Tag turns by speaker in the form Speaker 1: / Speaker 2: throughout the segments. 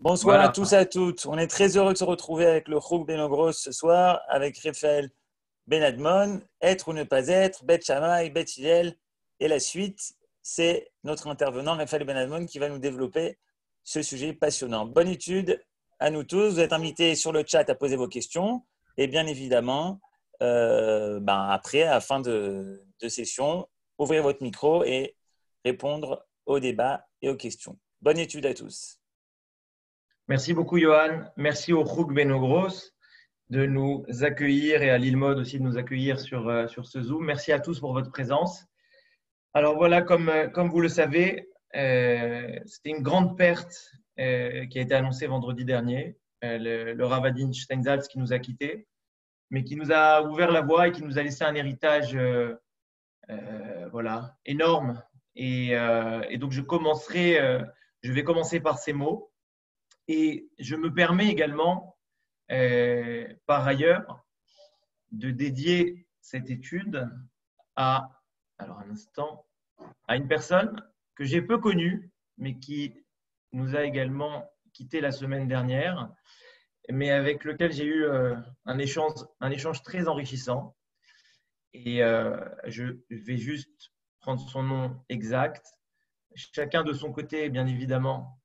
Speaker 1: Bonsoir à
Speaker 2: Voilà.
Speaker 1: tous et à toutes. On est très heureux de se retrouver avec le Chouk Ben Ogros ce soir, avec Raphaël Ben Admon, être ou ne pas être, Bet Shammai, Bet Hillel. Et la suite, c'est notre intervenant Raphaël Ben Admon qui va nous développer ce sujet passionnant. Bonne étude à nous tous. Vous êtes invités sur le chat à poser vos questions. Et bien évidemment, après, à la fin de session, ouvrez votre micro et répondre au débat et aux questions. Bonne étude à tous.
Speaker 2: Merci beaucoup, Johan. Merci au Chouk Ben Ogros de nous accueillir et à Lilmod aussi de nous accueillir sur ce Zoom. Merci à tous pour votre présence. Alors voilà, comme vous le savez, c'était une grande perte qui a été annoncée vendredi dernier. Le Rav Adin Steinsaltz qui nous a quittés, mais qui nous a ouvert la voie et qui nous a laissé un héritage énorme. Et donc, je vais commencer par ces mots. Et je me permets également, par ailleurs, de dédier cette étude à une personne que j'ai peu connue, mais qui nous a également quittés la semaine dernière, mais avec lequel j'ai eu un échange très enrichissant. Et je vais juste prendre son nom exact. Chacun de son côté, bien évidemment,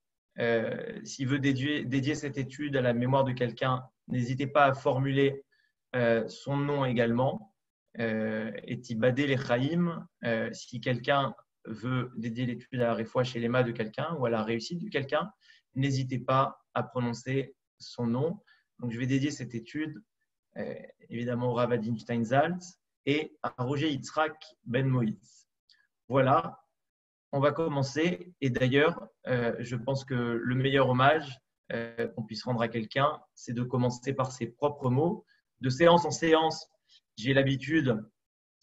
Speaker 2: s'il veut dédier cette étude à la mémoire de quelqu'un, n'hésitez pas à formuler son nom également. Et Tibadé l'Echaïm, si quelqu'un veut dédier l'étude à la réfoua chez l'EMA de quelqu'un ou à la réussite de quelqu'un, n'hésitez pas à prononcer son nom. Donc, je vais dédier cette étude évidemment au Rav Adin Steinsaltz et à Roger Yitzhak Ben Moïse. Voilà. On va commencer. Et d'ailleurs, je pense que le meilleur hommage qu'on puisse rendre à quelqu'un, c'est de commencer par ses propres mots. De séance en séance, j'ai l'habitude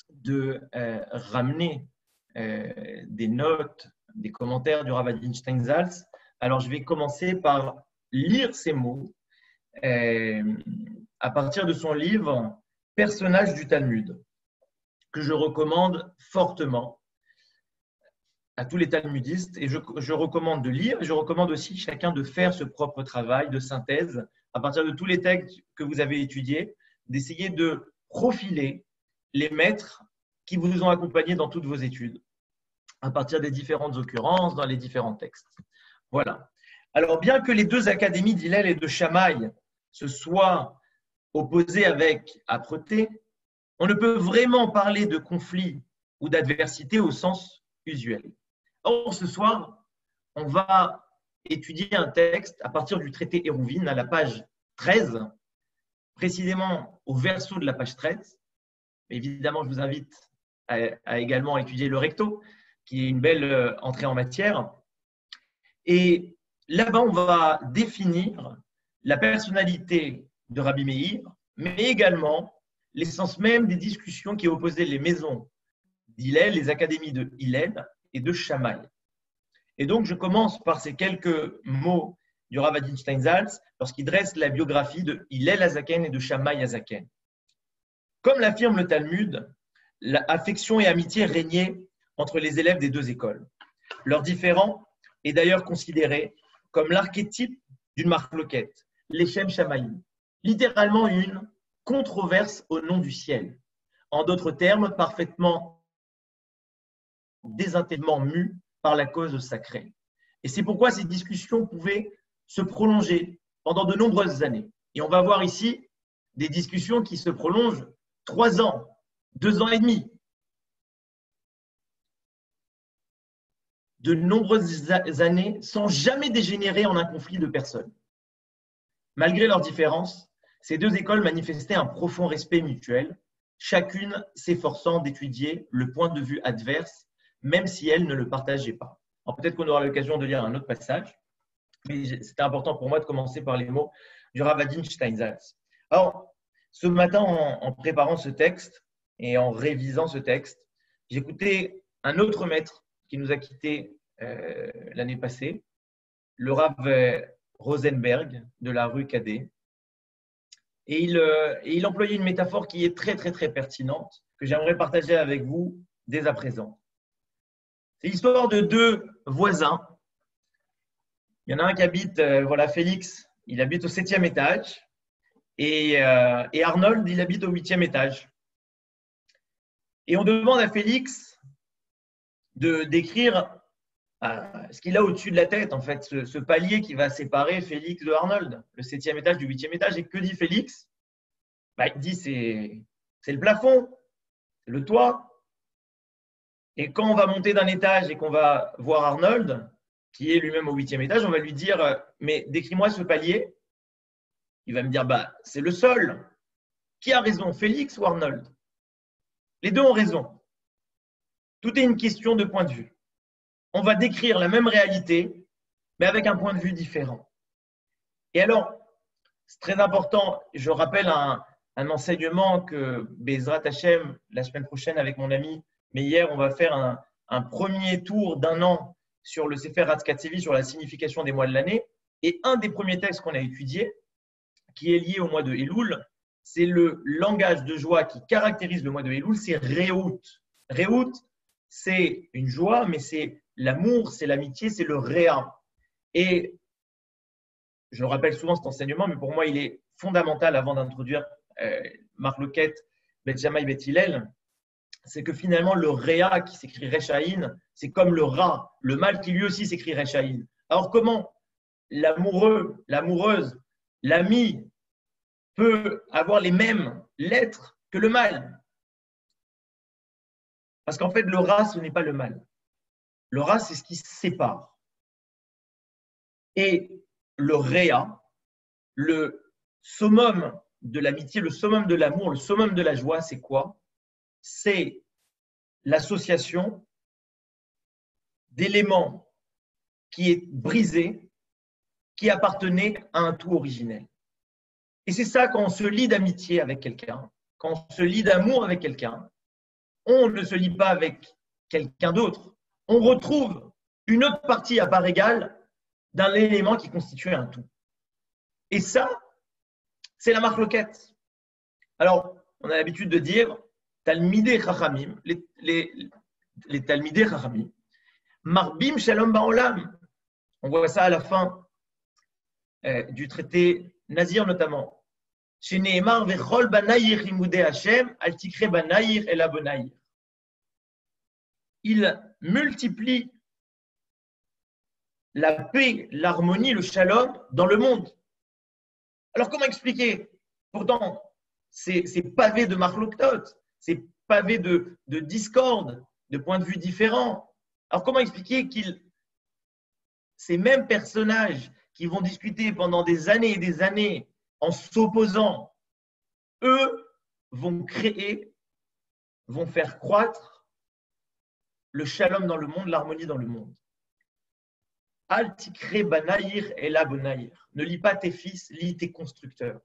Speaker 2: de ramener des notes, des commentaires du Rav Adin Steinsaltz. Alors, je vais commencer par lire ces mots à partir de son livre « Personnages du Talmud » que je recommande fortement à tous les talmudistes, et je recommande de lire, et je recommande aussi chacun de faire ce propre travail de synthèse à partir de tous les textes que vous avez étudiés, d'essayer de profiler les maîtres qui vous ont accompagné dans toutes vos études, à partir des différentes occurrences, dans les différents textes. Voilà. Alors, bien que les deux académies d'Hillel et de Shammai se soient opposées avec âpreté, on ne peut vraiment parler de conflit ou d'adversité au sens usuel. Or, ce soir, on va étudier un texte à partir du traité Hérouvine à la page 13, précisément au verso de la page 13. Évidemment, je vous invite à également étudier le recto, qui est une belle entrée en matière. Et là-bas, on va définir la personnalité de Rabbi Meir, mais également l'essence même des discussions qui opposaient les maisons d'Hillel, les académies de Hillel et de Shammai. Et donc, je commence par ces quelques mots du Rav Adin Steinsaltz lorsqu'il dresse la biographie de Hillel Hazaken et de Shammai Hazaken. Comme l'affirme le Talmud, affection et amitié régnaient entre les élèves des deux écoles. Leur différend est d'ailleurs considéré comme l'archétype d'une marloquette, l'Echem Shammai, littéralement une controverse au nom du ciel. En d'autres termes, parfaitement désintéressément mû par la cause sacrée. Et c'est pourquoi ces discussions pouvaient se prolonger pendant de nombreuses années. Et on va voir ici des discussions qui se prolongent 3 ans, 2 ans et demi. De nombreuses années sans jamais dégénérer en un conflit de personnes. Malgré leurs différences, ces deux écoles manifestaient un profond respect mutuel, chacune s'efforçant d'étudier le point de vue adverse, même si elle ne le partageait pas. Alors peut-être qu'on aura l'occasion de lire un autre passage, mais c'était important pour moi de commencer par les mots du Rav Adin Steinsaltz. Alors, ce matin, en préparant ce texte et en révisant ce texte, j'écoutais un autre maître qui nous a quittés l'année passée, le Rav Rosenberg de la rue Cadet. Et il employait une métaphore qui est très, très, très pertinente, que j'aimerais partager avec vous dès à présent. C'est l'histoire de deux voisins Il y en a un qui habite, voilà, Félix, il habite au 7e étage. Et Arnold, il habite au 8e étage. Et on demande à Félix de décrire ce qu'il a au-dessus de la tête, en fait, ce palier qui va séparer Félix de Arnold, le 7e étage du 8e étage. Et que dit Félix? Il dit c'est le plafond, c'est le toit. Et quand on va monter d'un étage et qu'on va voir Arnold, qui est lui-même au 8e étage, on va lui dire mais décris-moi ce palier. Il va me dire c'est le sol. Qui a raison, Félix ou Arnold? Les deux ont raison. Tout est une question de point de vue. On va décrire la même réalité, mais avec un point de vue différent. Et alors, c'est très important, je rappelle un enseignement que Bezrat Hashem, la semaine prochaine avec mon ami, mais hier, on va faire un premier tour d'un an sur le Sefer Hatzkatsevi, sur la signification des mois de l'année. Et un des premiers textes qu'on a étudié, qui est lié au mois de Elul, c'est le langage de joie qui caractérise le mois de Elul, c'est Rehout. Rehout, c'est une joie, mais c'est l'amour, c'est l'amitié, c'est le Réa. Et je le rappelle souvent cet enseignement, mais pour moi, il est fondamental avant d'introduire Marloquet, Bet Shammai, Bet Hillel, c'est que finalement, le Réa qui s'écrit Rechaïn, c'est comme le Ra, le mal qui lui aussi s'écrit Rechaïn. Alors comment l'amoureux, l'amoureuse, l'ami peut avoir les mêmes lettres que le mal? Parce qu'en fait, le Ra, ce n'est pas le mal. Le Ra, c'est ce qui se sépare. Et le Réa, le summum de l'amitié, le summum de l'amour, le summum de la joie, c'est quoi? C'est l'association d'éléments qui est brisé, qui appartenait à un tout originel. Et c'est ça, quand on se lie d'amitié avec quelqu'un, quand on se lie d'amour avec quelqu'un, on ne se lie pas avec quelqu'un d'autre. On retrouve une autre partie à part égale d'un élément qui constitue un tout. Et ça, c'est la marloquette. Alors, on a l'habitude de dire Talmidei Chachamim, les Talmidei Chachamim, Marbim Shalom Ba'olam. On voit ça à la fin du traité Nazir notamment. Chez Nehemar Vechol Banayir Imudei Hashem, Al Tikre Banayir El Abonayir. Il multiplie la paix, l'harmonie, le shalom dans le monde. Alors comment expliquer? Pourtant, c'est pavé de marloktot, c'est pavé de discorde, de points de vue différents. Alors comment expliquer ces mêmes personnages qui vont discuter pendant des années et des années en s'opposant, eux vont créer, vont faire croître le shalom dans le monde, l'harmonie dans le monde. Al tikre banayir el abonayir. Ne lis pas tes fils, lis tes constructeurs.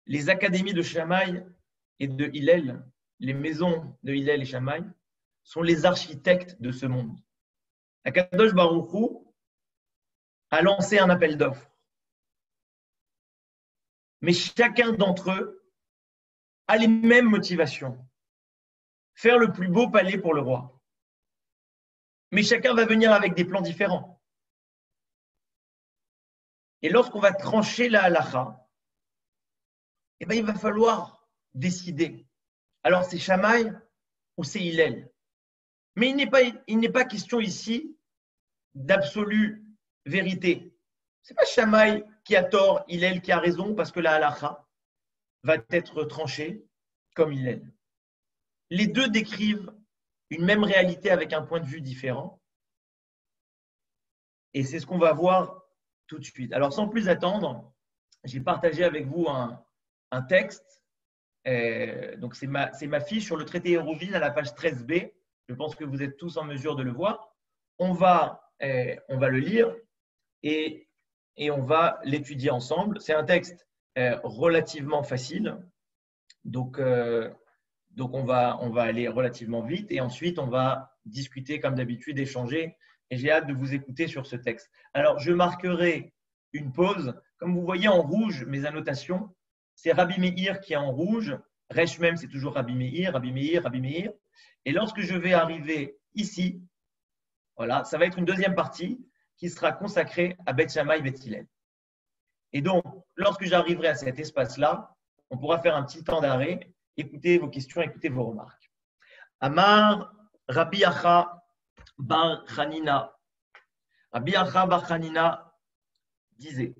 Speaker 2: Les académies de Shammai et de Hillel, les maisons de Hillel et Shammai, sont les architectes de ce monde. Akadosh Baruch Hu a lancé un appel d'offres. Mais chacun d'entre eux a les mêmes motivations. Faire le plus beau palais pour le roi. Mais chacun va venir avec des plans différents. Et lorsqu'on va trancher la halakha, il va falloir décider. Alors, c'est Shammai ou c'est Hillel. Mais il n'est pas question ici d'absolue vérité. Ce n'est pas Shammai qui a tort, Hillel qui a raison, parce que la halakha va être tranchée comme Hillel. Les deux décrivent une même réalité avec un point de vue différent. Et c'est ce qu'on va voir tout de suite. Alors, sans plus attendre, j'ai partagé avec vous un texte. Donc, c'est ma fiche sur le traité Hérouville à la page 13b. Je pense que vous êtes tous en mesure de le voir. On va le lire et on va l'étudier ensemble. C'est un texte relativement facile. Donc on va aller relativement vite et ensuite, on va discuter comme d'habitude, échanger. Et j'ai hâte de vous écouter sur ce texte. Alors, je marquerai une pause. Comme vous voyez en rouge, mes annotations, c'est Rabbi Meir qui est en rouge. Resh même, c'est toujours Rabbi Meir, Rabbi Meir, Rabbi Meir. Et lorsque je vais arriver ici, Voilà, ça va être une deuxième partie qui sera consacrée à Beth Shammai et Beth Hillel. Et donc, lorsque j'arriverai à cet espace-là, on pourra faire un petit temps d'arrêt, écouter vos questions, écouter vos remarques. Amar Rabbi Acha bar Chanina. Rabbi Acha bar Chanina disait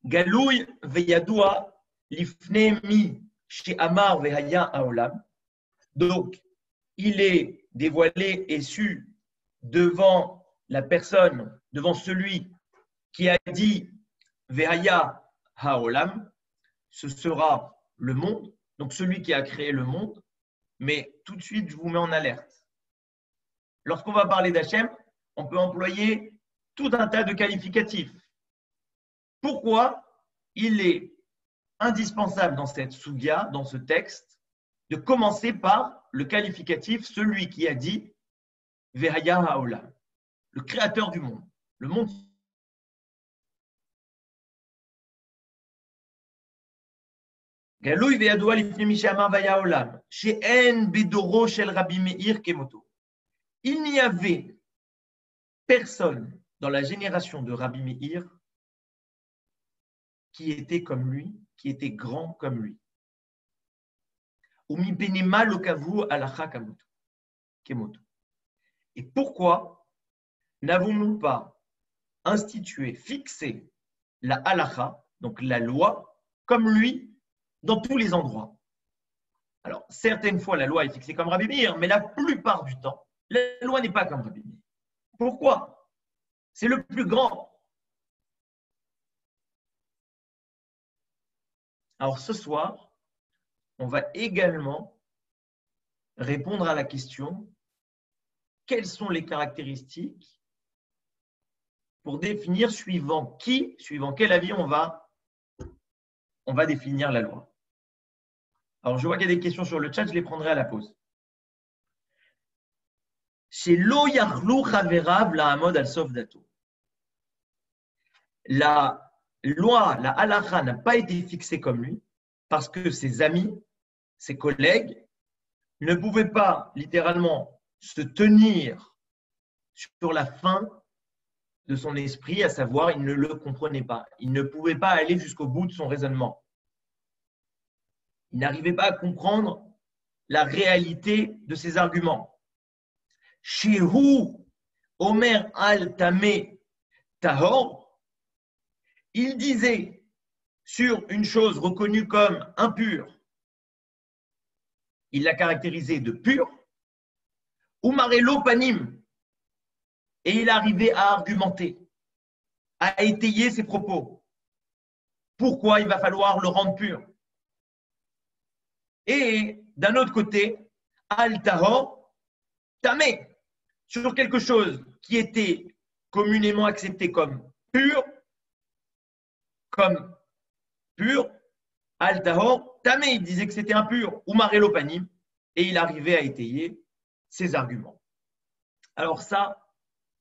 Speaker 2: Galouy veyadoua lifne mi chez Amar vehaya haolam. Donc, il est dévoilé et su devant la personne, devant celui qui a dit Vehaya haolam, ce sera le monde, donc celui qui a créé le monde. Mais tout de suite, je vous mets en alerte. Lorsqu'on va parler d'Hachem, on peut employer tout un tas de qualificatifs. Pourquoi il est indispensable dans cette sugya, dans ce texte, de commencer par le qualificatif celui qui a dit Vehaya haolam, le créateur du monde, le monde. Galouy veyadoua lifnei mi she'amar vehaya haolam, she'en bedoro shel Rabbi Meir kemoto. Il n'y avait personne dans la génération de Rabbi Meir qui était comme lui, qui était grand comme lui. Et pourquoi n'avons-nous pas institué, fixé la halacha, donc la loi, comme lui, dans tous les endroits? Alors, certaines fois, la loi est fixée comme Rabbi Meir, mais la plupart du temps, la loi n'est pas comme Rabbi Meir. Pourquoi? C'est le plus grand. Alors, ce soir, on va également répondre à la question quelles sont les caractéristiques pour définir suivant quel avis on va définir la loi. Alors, je vois qu'il y a des questions sur le chat, je les prendrai à la pause. Chez Lo Yachlou Chaverav la Hamod al Sof Dato. La loi, la halakha n'a pas été fixée comme lui parce que ses amis, ses collègues ne pouvaient pas littéralement se tenir sur la fin de son esprit, à savoir, ils ne le comprenaient pas. Ils ne pouvaient pas aller jusqu'au bout de son raisonnement. Ils n'arrivaient pas à comprendre la réalité de ses arguments. Shehu Omer al-Tameh Tahor, il disait sur une chose reconnue comme impure, il l'a caractérisée de pure, Umarelo Panim, et il arrivait à argumenter, à étayer ses propos. Pourquoi il va falloir le rendre pur? Et d'un autre côté, Al-Tahor, Tameh, sur quelque chose qui était communément accepté comme pur, Al-Tahor, Tameh, il disait que c'était impur, Umarelo Panim, et il arrivait à étayer ses arguments. Alors ça,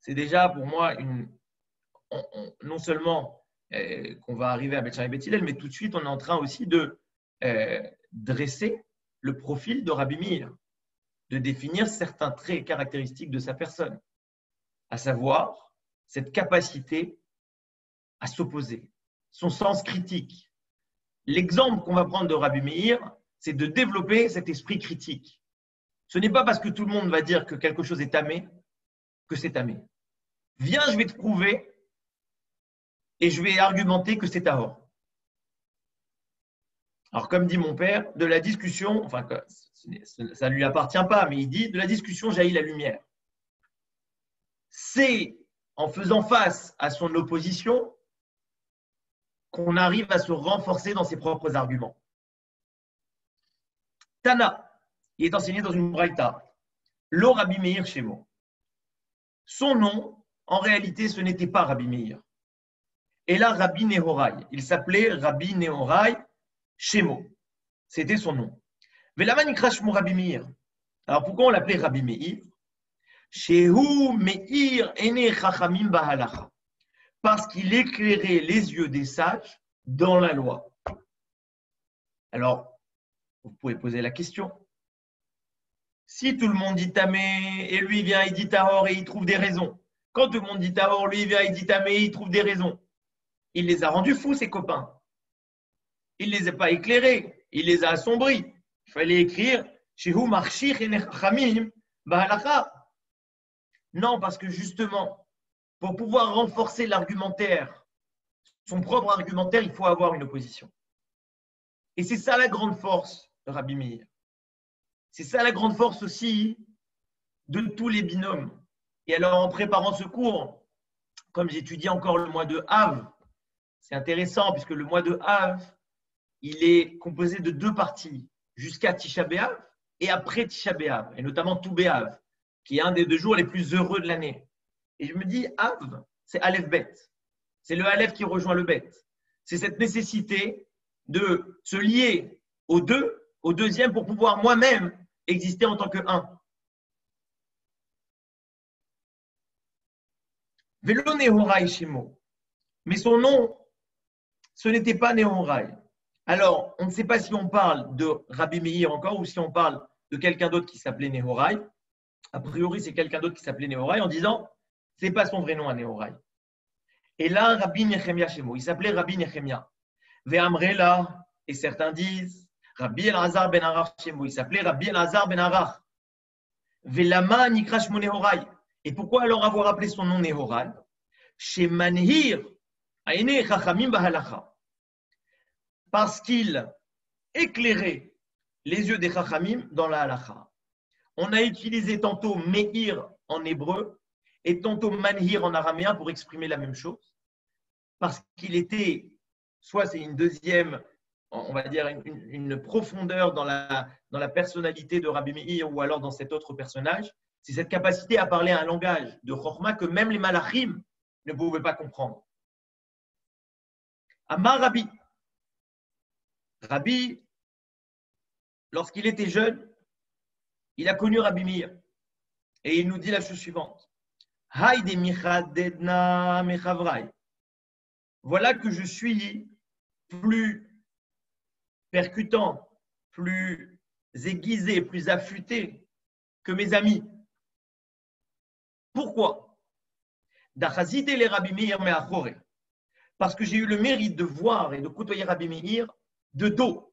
Speaker 2: c'est déjà pour moi non seulement qu'on va arriver à Beth Shammai et Beth Hillel, mais tout de suite, on est en train aussi de dresser le profil de Rabbi Meir, de définir certains traits caractéristiques de sa personne, à savoir cette capacité à s'opposer, son sens critique. L'exemple qu'on va prendre de Rabbi Meir, c'est de développer cet esprit critique. Ce n'est pas parce que tout le monde va dire que quelque chose est tamé que c'est tamé. Viens, je vais te prouver et je vais argumenter que c'est tahor. Alors, comme dit mon père, de la discussion, enfin, ça ne lui appartient pas, mais il dit, de la discussion jaillit la lumière. C'est en faisant face à son opposition qu'on arrive à se renforcer dans ses propres arguments. Tana, il est enseigné dans une braïta, Lo Rabbi Meir Shemo. Son nom, en réalité, ce n'était pas Rabbi Meir. Et là, Rabbi Nehorai. Il s'appelait Rabbi Nehorai Shemo. C'était son nom. Velaman Ikrashmo Rabbi Meir. Alors pourquoi on l'appelait Rabbi Meir? Shehu Meir Ene Chachamim Bahalacha. Parce qu'il éclairait les yeux des sages dans la loi. Alors, vous pouvez poser la question. Si tout le monde dit tamé et lui vient, il dit tahor et il trouve des raisons. Quand tout le monde dit tahor, lui vient, il dit tamé et il trouve des raisons. Il les a rendus fous, ses copains. Il ne les a pas éclairés, il les a assombris. Il fallait écrire Shehu marshich ene chachamim b'halakha. Non, parce que justement, pour pouvoir renforcer l'argumentaire, son propre argumentaire, il faut avoir une opposition. Et c'est ça la grande force de Rabbi Meir. C'est ça la grande force aussi de tous les binômes. Et alors, en préparant ce cours, comme j'étudie encore le mois de Av, c'est intéressant puisque le mois de Av, il est composé de 2 parties, jusqu'à Tisha B'Av et après Tisha B'Av, et notamment Tou B'Av, qui est un des 2 jours les plus heureux de l'année. Et je me dis, Av, c'est Aleph Bet. C'est le Aleph qui rejoint le Bet. C'est cette nécessité de se lier aux deux, au deuxième, pour pouvoir moi-même exister en tant que un. Velo Nehorai Shemo. Mais son nom, ce n'était pas Nehorai. Alors, on ne sait pas si on parle de Rabbi Meir encore ou si on parle de quelqu'un d'autre qui s'appelait Nehorai. A priori, c'est quelqu'un d'autre qui s'appelait Nehorai en disant ce n'est pas son vrai nom à Nehorai. Et là, Rabbi Nechemia Shemo, il s'appelait Rabbi Nechemia. Ve'amrela, et certains disent Rabbi Elazar ben Arach Shemo, il s'appelait Rabbi Elazar ben Arach. Ve'lama nikra shmo Nehorai. Et pourquoi alors avoir appelé son nom Nehorai? Chez Manhir, Aine Chachamim Bahalacha. Parce qu'il éclairait les yeux des Chachamim dans la halacha. On a utilisé tantôt Meir en hébreu et tantôt Manhir en araméen pour exprimer la même chose. Parce qu'il était, soit c'est une deuxième, on va dire une profondeur dans la personnalité de Rabbi Meir ou alors dans cet autre personnage, c'est cette capacité à parler un langage de Chorma que même les Malachim ne pouvaient pas comprendre. Amar Rabbi. Rabbi, lorsqu'il était jeune, il a connu Rabbi Meir et il nous dit la chose suivante. Voilà que je suis plus percutant, plus aiguisé, plus affûté que mes amis. Pourquoi? Parce que j'ai eu le mérite de voir et de côtoyer Rabbi Meir de dos.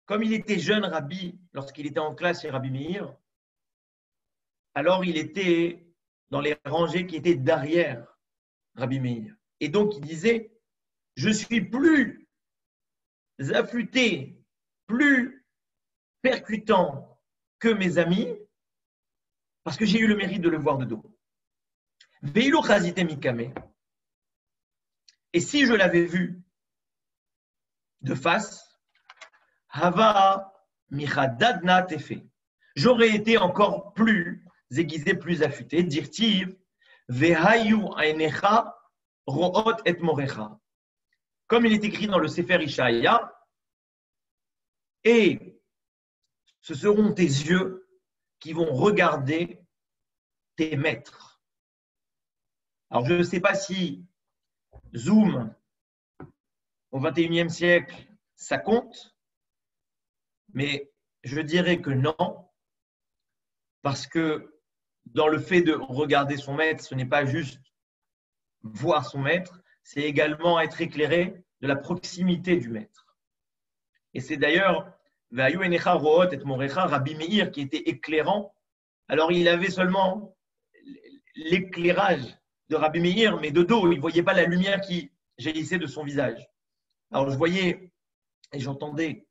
Speaker 2: Comme il était jeune Rabbi, lorsqu'il était en classe chez Rabbi Meir, alors il était dans les rangées qui étaient derrière Rabbi Meir. Et donc il disait, je suis plus affûté, plus percutant que mes amis, parce que j'ai eu le mérite de le voir de dos. Veilo chazite mikame. Et si je l'avais vu de face, hava michadadna tefe. J'aurais été encore plus aiguisé, plus affûté. Dirtiv vehayu ainecha root et morecha. Comme il est écrit dans le Sefer Ishaïa, et ce seront tes yeux qui vont regarder tes maîtres. Alors, je ne sais pas si Zoom au XXIe siècle, ça compte, mais je dirais que non, parce que dans le fait de regarder son maître, ce n'est pas juste voir son maître, c'est également être éclairé de la proximité du maître. Et c'est d'ailleurs Rabbi Meir qui était éclairant. Alors il avait seulement l'éclairage de Rabbi Meir, mais de dos, il ne voyait pas la lumière qui jaillissait de son visage. Alors je voyais et j'entendais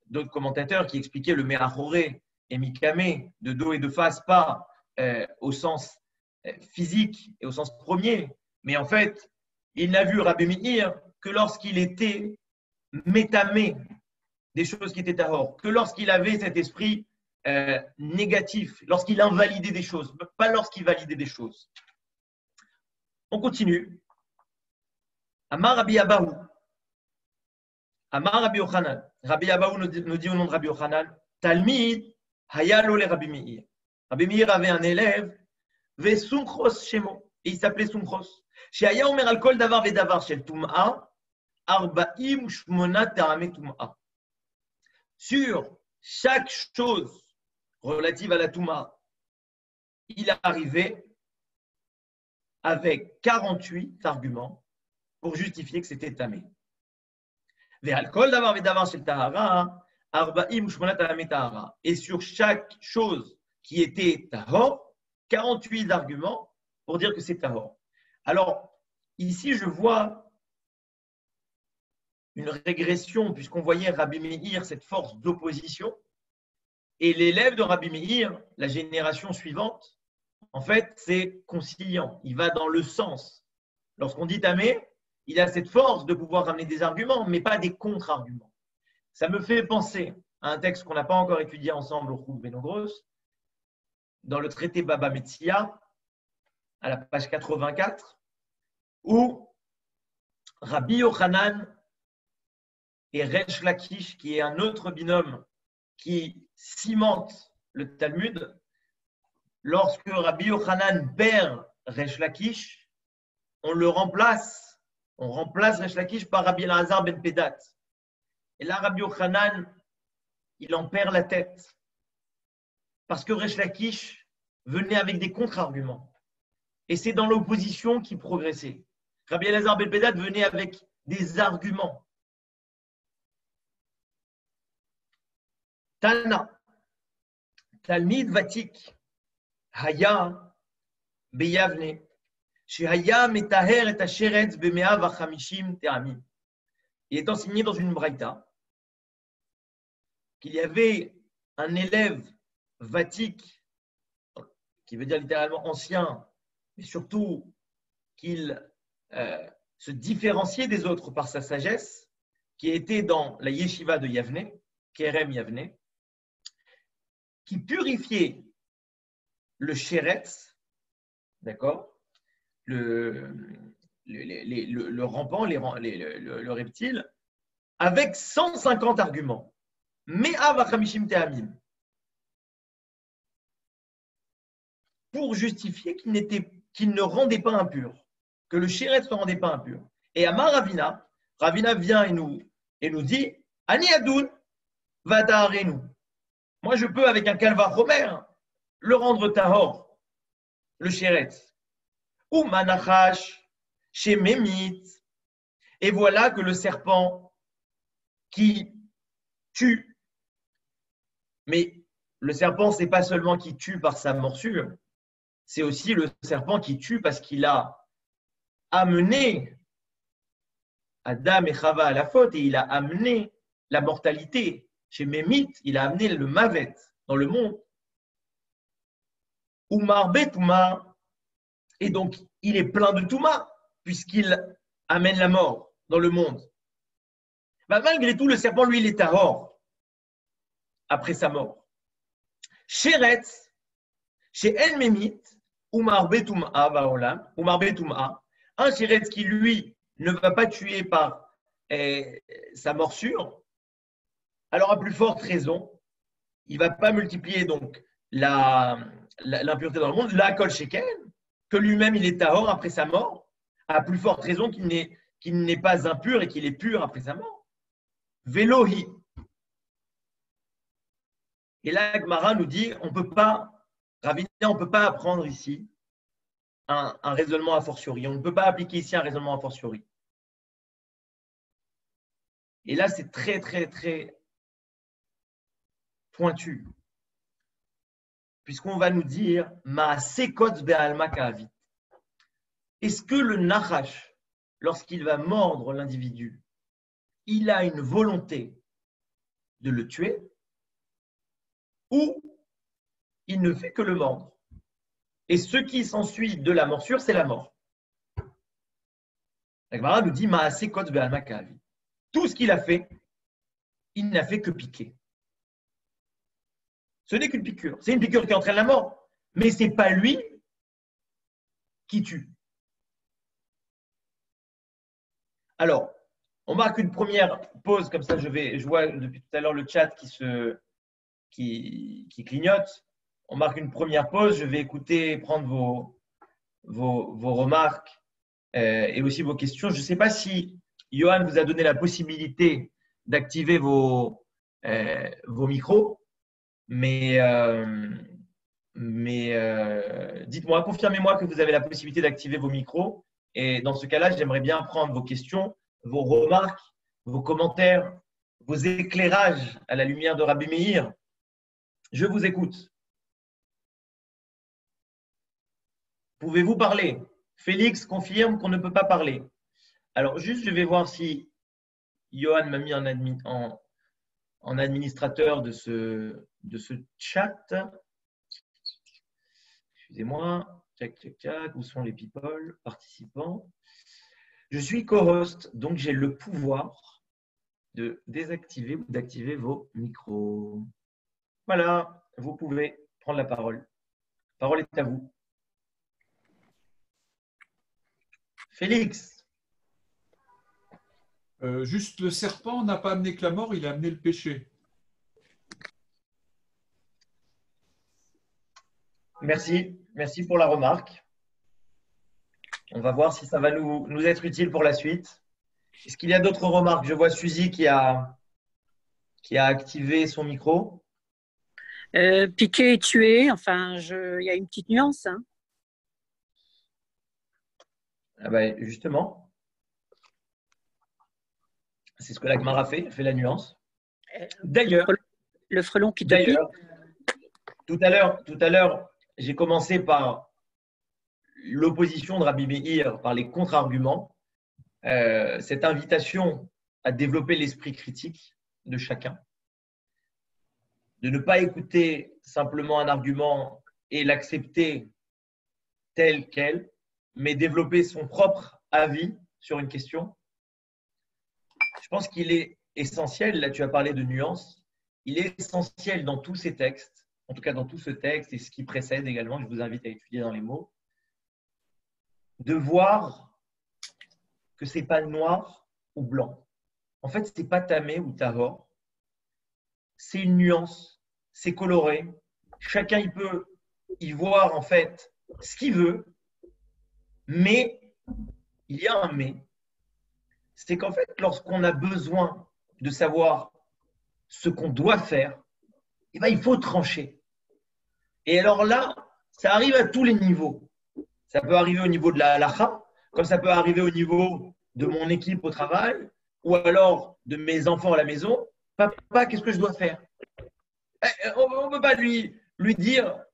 Speaker 2: d'autres commentateurs qui expliquaient le Me'achoré et Mikame, de dos et de face, pas au sens physique et au sens premier, mais en fait, il n'a vu Rabbi Meir que lorsqu'il était métamé des choses qui étaient tahor, que lorsqu'il avait cet esprit négatif, lorsqu'il invalidait des choses, pas lorsqu'il validait des choses. On continue. Amar Rabbi Abahu. Amar Rabbi Yochanan. Rabbi Abahu nous dit au nom de Rabbi Yochanan, Talmid hayalo le Rabbi Meir. Rabbi Meir avait un élève, ve Sumchos Shemo, et il s'appelait Sumchos. Shehaya omer al kol davar vedavar shel tum'a, 48 ta'amei tum'a. sur chaque chose relative à la Touma, il est arrivé avec 48 arguments pour justifier que c'était tamé. Et sur chaque chose qui était tahor, 48 arguments pour dire que c'est tahor. Alors, ici, je vois une régression, puisqu'on voyait Rabbi Meir, cette force d'opposition, et l'élève de Rabbi Meir, la génération suivante, en fait, c'est conciliant. Il va dans le sens. Lorsqu'on dit tamé, il a cette force de pouvoir ramener des arguments, mais pas des contre-arguments. Ça me fait penser à un texte qu'on n'a pas encore étudié ensemble au Chouk Benogros, dans le traité Baba Metzia, à la page 84, où Rabbi Yochanan et Resh Lakish, qui est un autre binôme qui cimente le Talmud, lorsque Rabbi Yochanan perd Resh Lakish, on remplace Resh Lakish par Rabbi Elazar ben Pedat. Et là, Rabbi Yochanan, il en perd la tête. Parce que Resh Lakish venait avec des contre-arguments. Et c'est dans l'opposition qu'il progressait. Rabbi Elazar ben Pedat venait avec des arguments. Tana, Talmid Vatik, Haya, Beyavne, Shehaya Metaher et Asheretz Bemea Vachamishim Teramim. Il est enseigné dans une braïta qu'il y avait un élève vatique, qui veut dire littéralement ancien, mais surtout qu'il se différenciait des autres par sa sagesse, qui était dans la yeshiva de Yavne, Kerem Yavne, qui purifiait le sheretz, d'accord, le rampant, le reptile, avec 150 arguments. Me'a vachamishim te'amim. Pour justifier qu'il ne rendait pas impur, que le sheretz ne rendait pas impur. Et Amar Ravina vient et nous dit Ani Adoun Vata'arenu. Moi, je peux, avec un calvar romer, le rendre tahor, le sheretz. Ou manachash, chez Mémit. Et voilà que le serpent qui tue, mais le serpent, ce n'est pas seulement qui tue par sa morsure, c'est aussi le serpent qui tue parce qu'il a amené Adam et Chava à la faute et il a amené la mortalité. Chez Mémit, il a amené le mavet dans le monde. Oumar Betouma, et donc il est plein de Touma, puisqu'il amène la mort dans le monde. Bah, malgré tout, le serpent, lui, il est tahor après sa mort. Sheretz, chez El Mémit, Oumar Betouma Vaolam, Oumar Betouma, un sheretz qui, lui, ne va pas tuer par sa morsure, alors à plus forte raison, il ne va pas multiplier donc l'impureté dans le monde, la kol sheken, que lui-même il est tahor après sa mort, à plus forte raison qu'il n'est pas impur et qu'il est pur après sa mort. Velohi. Et là, Gemara nous dit, on peut pas apprendre ici un raisonnement a fortiori. On ne peut pas appliquer ici un raisonnement a fortiori. Et là, c'est très, très, très pointu. Puisqu'on va nous dire Ma'asekot be'alma ka'avit. Est-ce que le nachash, lorsqu'il va mordre l'individu, il a une volonté de le tuer ou il ne fait que le mordre? Et ce qui s'ensuit de la morsure, c'est la mort. La Gemara nous dit Ma'asekot be'alma ka'avit. Tout ce qu'il a fait, il n'a fait que piquer. Ce n'est qu'une piqûre. C'est une piqûre qui entraîne la mort. Mais ce n'est pas lui qui tue. Alors, on marque une première pause, comme ça je vois depuis tout à l'heure le chat qui clignote. On marque une première pause, je vais écouter, prendre vos remarques et aussi vos questions. Je ne sais pas si Johan vous a donné la possibilité d'activer vos vos micros. Mais dites-moi, confirmez-moi que vous avez la possibilité d'activer vos micros. Et dans ce cas-là, j'aimerais bien prendre vos questions, vos remarques, vos commentaires, vos éclairages à la lumière de Rabbi Meir. Je vous écoute. Pouvez-vous parler? Félix confirme qu'on ne peut pas parler. Alors, juste, je vais voir si Johan m'a mis en administrateur de ce chat. Excusez-moi. Tchac, tchac, tchac. Où sont les people participants? Je suis co-host, donc j'ai le pouvoir de désactiver ou d'activer vos micros. Voilà, vous pouvez prendre la parole. La parole est à vous. Félix.
Speaker 3: Juste, le serpent n'a pas amené que la mort, il a amené le péché.
Speaker 2: Merci pour la remarque. On va voir si ça va nous être utile pour la suite. Est-ce qu'il y a d'autres remarques? Je vois Suzy qui a activé son micro.
Speaker 4: Piqué et tué, enfin, il y a une petite nuance. Hein.
Speaker 2: Ah ben, justement, c'est ce que la Gemara fait la nuance. D'ailleurs,
Speaker 4: le frelon qui te pique.
Speaker 2: Tout à l'heure, j'ai commencé par l'opposition de Rabbi Meir, par les contre-arguments, cette invitation à développer l'esprit critique de chacun, de ne pas écouter simplement un argument et l'accepter tel quel, mais développer son propre avis sur une question. Je pense qu'il est essentiel, là tu as parlé de nuances, il est essentiel dans tous ces textes, en tout cas dans tout ce texte et ce qui précède également, je vous invite à étudier dans les mots, de voir que ce n'est pas noir ou blanc. En fait, ce n'est pas tamé ou tahor. C'est une nuance, c'est coloré. Chacun il peut y voir en fait ce qu'il veut, mais il y a un mais. C'est qu'en fait, lorsqu'on a besoin de savoir ce qu'on doit faire, eh bien, il faut trancher. Et alors là, ça arrive à tous les niveaux. Ça peut arriver au niveau de la halakha, comme ça peut arriver au niveau de mon équipe au travail, ou alors de mes enfants à la maison. Papa, qu'est-ce que je dois faire? On ne peut pas lui dire,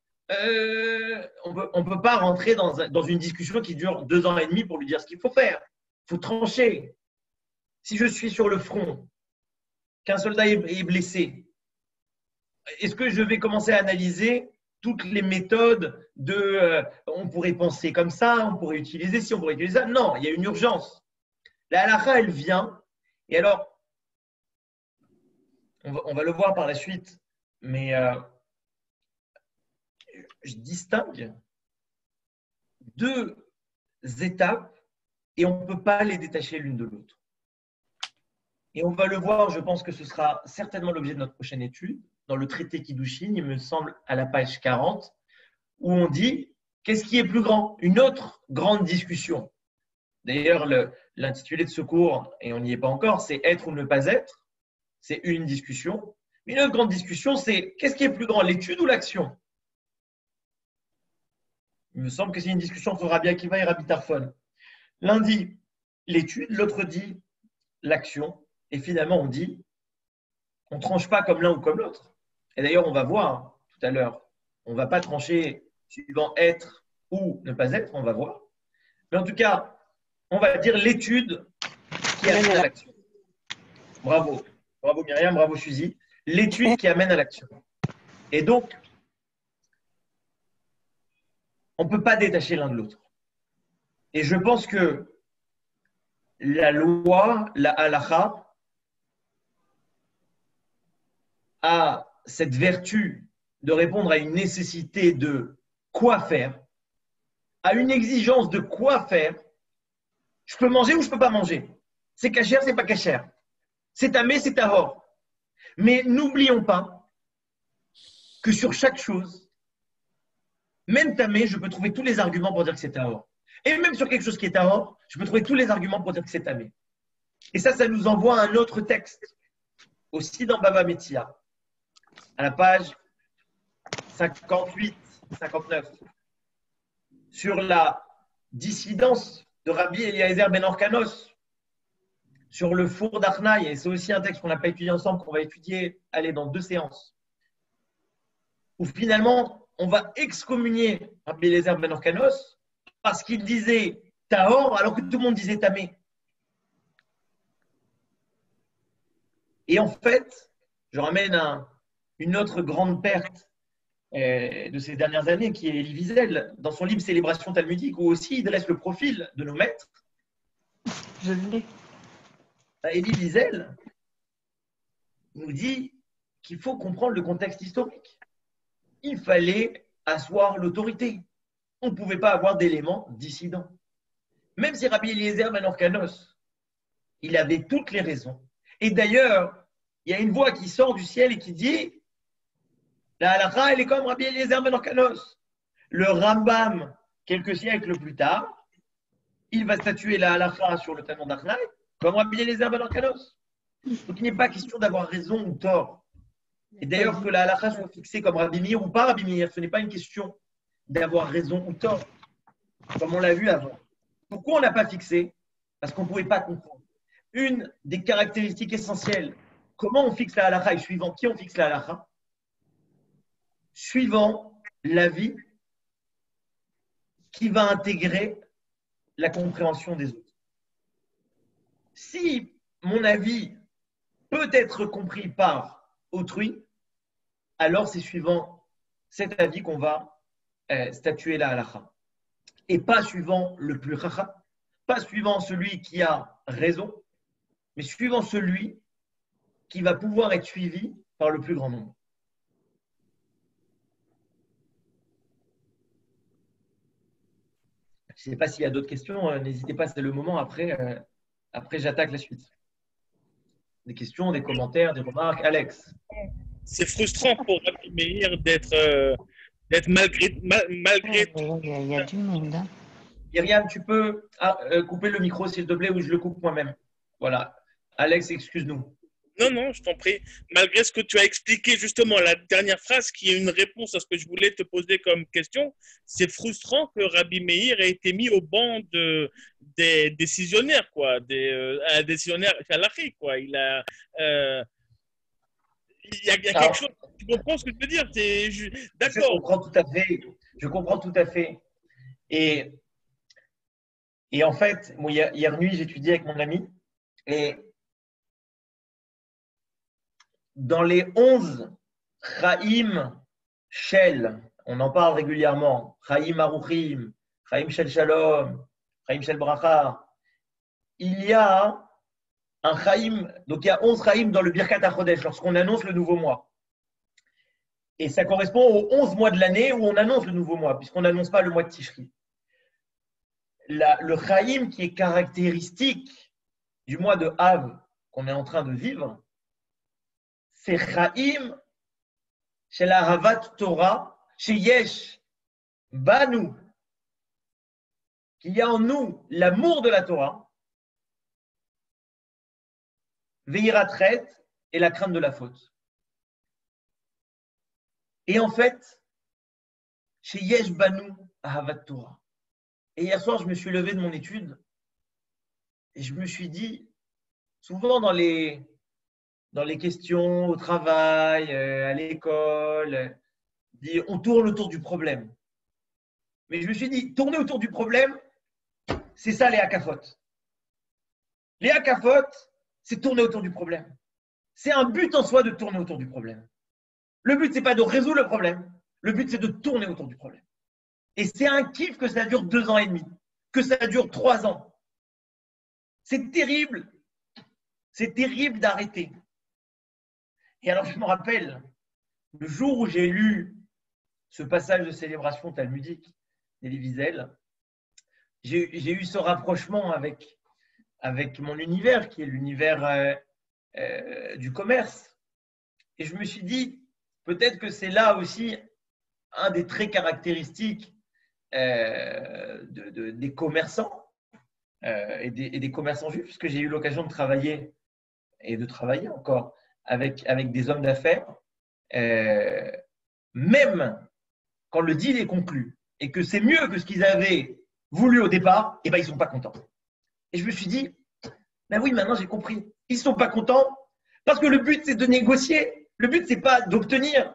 Speaker 2: on peut pas rentrer dans une discussion qui dure 2 ans et demi pour lui dire ce qu'il faut faire. Il faut trancher. Si je suis sur le front, qu'un soldat est blessé, est-ce que je vais commencer à analyser toutes les méthodes on pourrait penser comme ça, on pourrait utiliser ci, on pourrait utiliser ça? Non, il y a une urgence. La halakha, elle vient. Et alors, on va le voir par la suite, mais je distingue 2 étapes et on ne peut pas les détacher l'une de l'autre. Et on va le voir, je pense que ce sera certainement l'objet de notre prochaine étude, dans le traité Kiddushin, il me semble, à la page 40, où on dit qu'est-ce qui est plus grand? Une autre grande discussion. D'ailleurs, l'intitulé de ce cours, et on n'y est pas encore, c'est être ou ne pas être. C'est une discussion. Mais une autre grande discussion, c'est qu'est-ce qui est plus grand, l'étude ou l'action? Il me semble que c'est une discussion entre Rabbi Akiva et Rabbi Tarfon. L'un dit l'étude, l'autre dit l'action. Et finalement, on dit, on ne tranche pas comme l'un ou comme l'autre. Et d'ailleurs, on va voir tout à l'heure, on ne va pas trancher suivant être ou ne pas être, on va voir. Mais en tout cas, on va dire l'étude qui amène à l'action. Bravo. Bravo Myriam, bravo Suzy. L'étude qui amène à l'action. Et donc, on ne peut pas détacher l'un de l'autre. Et je pense que la loi, la halakha, a cette vertu de répondre à une nécessité de quoi faire, à une exigence de quoi faire. Je peux manger ou je ne peux pas manger. C'est cachère, c'est pas cachère. C'est tamé, c'est tahor. Mais n'oublions pas que sur chaque chose, même tamé, je peux trouver tous les arguments pour dire que c'est tahor. Et même sur quelque chose qui est tahor, je peux trouver tous les arguments pour dire que c'est tamé. Et ça nous envoie à un autre texte. aussi dans Baba Metzia, à la page 58-59, sur la dissidence de Rabbi Eliezer ben Orkanos, sur le four d'Arnaï, et c'est aussi un texte qu'on n'a pas étudié ensemble, qu'on va étudier, dans 2 séances, où finalement, on va excommunier Rabbi Eliezer ben Orkanos parce qu'il disait Tahor alors que tout le monde disait Tamé. Et en fait, je ramène une autre grande perte de ces dernières années, qui est Elie Wiesel, dans son livre Célébration talmudique, où aussi il dresse le profil de nos maîtres.
Speaker 5: Je l'ai.
Speaker 2: Elie Wiesel nous dit qu'il faut comprendre le contexte historique. Il fallait asseoir l'autorité. On ne pouvait pas avoir d'éléments dissidents. Même si Rabbi Eliezer ben Orkanos, il avait toutes les raisons. Et d'ailleurs, il y a une voix qui sort du ciel et qui dit la halakha, elle est comme Rabbi Eliezer ben Orkanos. Le Rambam, quelques siècles plus tard, il va statuer la halakha sur le Talmud d'Arnaï comme Rabbi Eliezer ben Orkanos. Donc il n'est pas question d'avoir raison ou tort. Et d'ailleurs, que la halakha soit fixée comme Rabbi Meir ou pas Rabbi Meir, ce n'est pas une question d'avoir raison ou tort, comme on l'a vu avant. Pourquoi on n'a pas fixé? Parce qu'on ne pouvait pas comprendre. Une des caractéristiques essentielles, comment on fixe la halakha et suivant qui on fixe la halakha? Suivant l'avis qui va intégrer la compréhension des autres. Si mon avis peut être compris par autrui, alors c'est suivant cet avis qu'on va statuer la halakha. Et pas suivant le plus chacham, pas suivant celui qui a raison, mais suivant celui qui va pouvoir être suivi par le plus grand nombre. Je ne sais pas s'il y a d'autres questions, n'hésitez pas, c'est le moment. Après, j'attaque la suite. Des questions, des commentaires, des remarques. Alex.
Speaker 6: C'est frustrant pour Rabbi Meir d'être malgré tout.
Speaker 5: Il y a du monde. Hein.
Speaker 2: Myriam, tu peux couper le micro, s'il te plaît, ou je le coupe moi-même. Voilà. Alex, excuse-nous.
Speaker 6: Non, je t'en prie. Malgré ce que tu as expliqué, justement, la dernière phrase qui est une réponse à ce que je voulais te poser comme question, c'est frustrant que Rabbi Meir ait été mis au banc des décisionnaires, quoi, des décisionnaires halachiques, quoi. Il y a quelque chose. Tu comprends ce que je veux dire? D'accord.
Speaker 2: Je comprends tout à fait. Je comprends tout à fait. Et en fait, moi, hier nuit, j'étudiais avec mon ami et dans les 11 Chaim Shel, on en parle régulièrement, Chaim Aruchim, Chaim Shel Shalom, Chaim Shel Bracha, il y a un Chaim, donc il y a 11 Chaim dans le Birkat HaChodesh lorsqu'on annonce le nouveau mois. Et ça correspond aux 11 mois de l'année où on annonce le nouveau mois, puisqu'on n'annonce pas le mois de Tishri. Le Chaim qui est caractéristique du mois de Av qu'on est en train de vivre, c'est Chaim chez la Havat Torah, chez Yesh Banu, qu'il y a en nous l'amour de la Torah, Veiratret et la crainte de la faute. Et en fait, chez Yesh Banu, Havat Torah. Et hier soir, je me suis levé de mon étude et je me suis dit, souvent dans les questions au travail, à l'école, on tourne autour du problème. Mais je me suis dit, tourner autour du problème, c'est ça les hakafot. Les hakafot, c'est tourner autour du problème. C'est un but en soi de tourner autour du problème. Le but, ce n'est pas de résoudre le problème. Le but, c'est de tourner autour du problème. Et c'est un kiff que ça dure 2 ans et demi, que ça dure 3 ans. C'est terrible. C'est terrible d'arrêter. Et alors, je me rappelle, le jour où j'ai lu ce passage de célébration talmudique d'Elie Wiesel, j'ai eu ce rapprochement avec mon univers, qui est l'univers du commerce. Et je me suis dit, peut-être que c'est là aussi un des traits caractéristiques des commerçants et des commerçants juifs, puisque j'ai eu l'occasion de travailler encore avec des hommes d'affaires, même quand le deal est conclu et que c'est mieux que ce qu'ils avaient voulu au départ, eh ben, ils ne sont pas contents. Et je me suis dit, ben oui, maintenant j'ai compris. Ils ne sont pas contents parce que le but, c'est de négocier. Le but, ce n'est pas d'obtenir.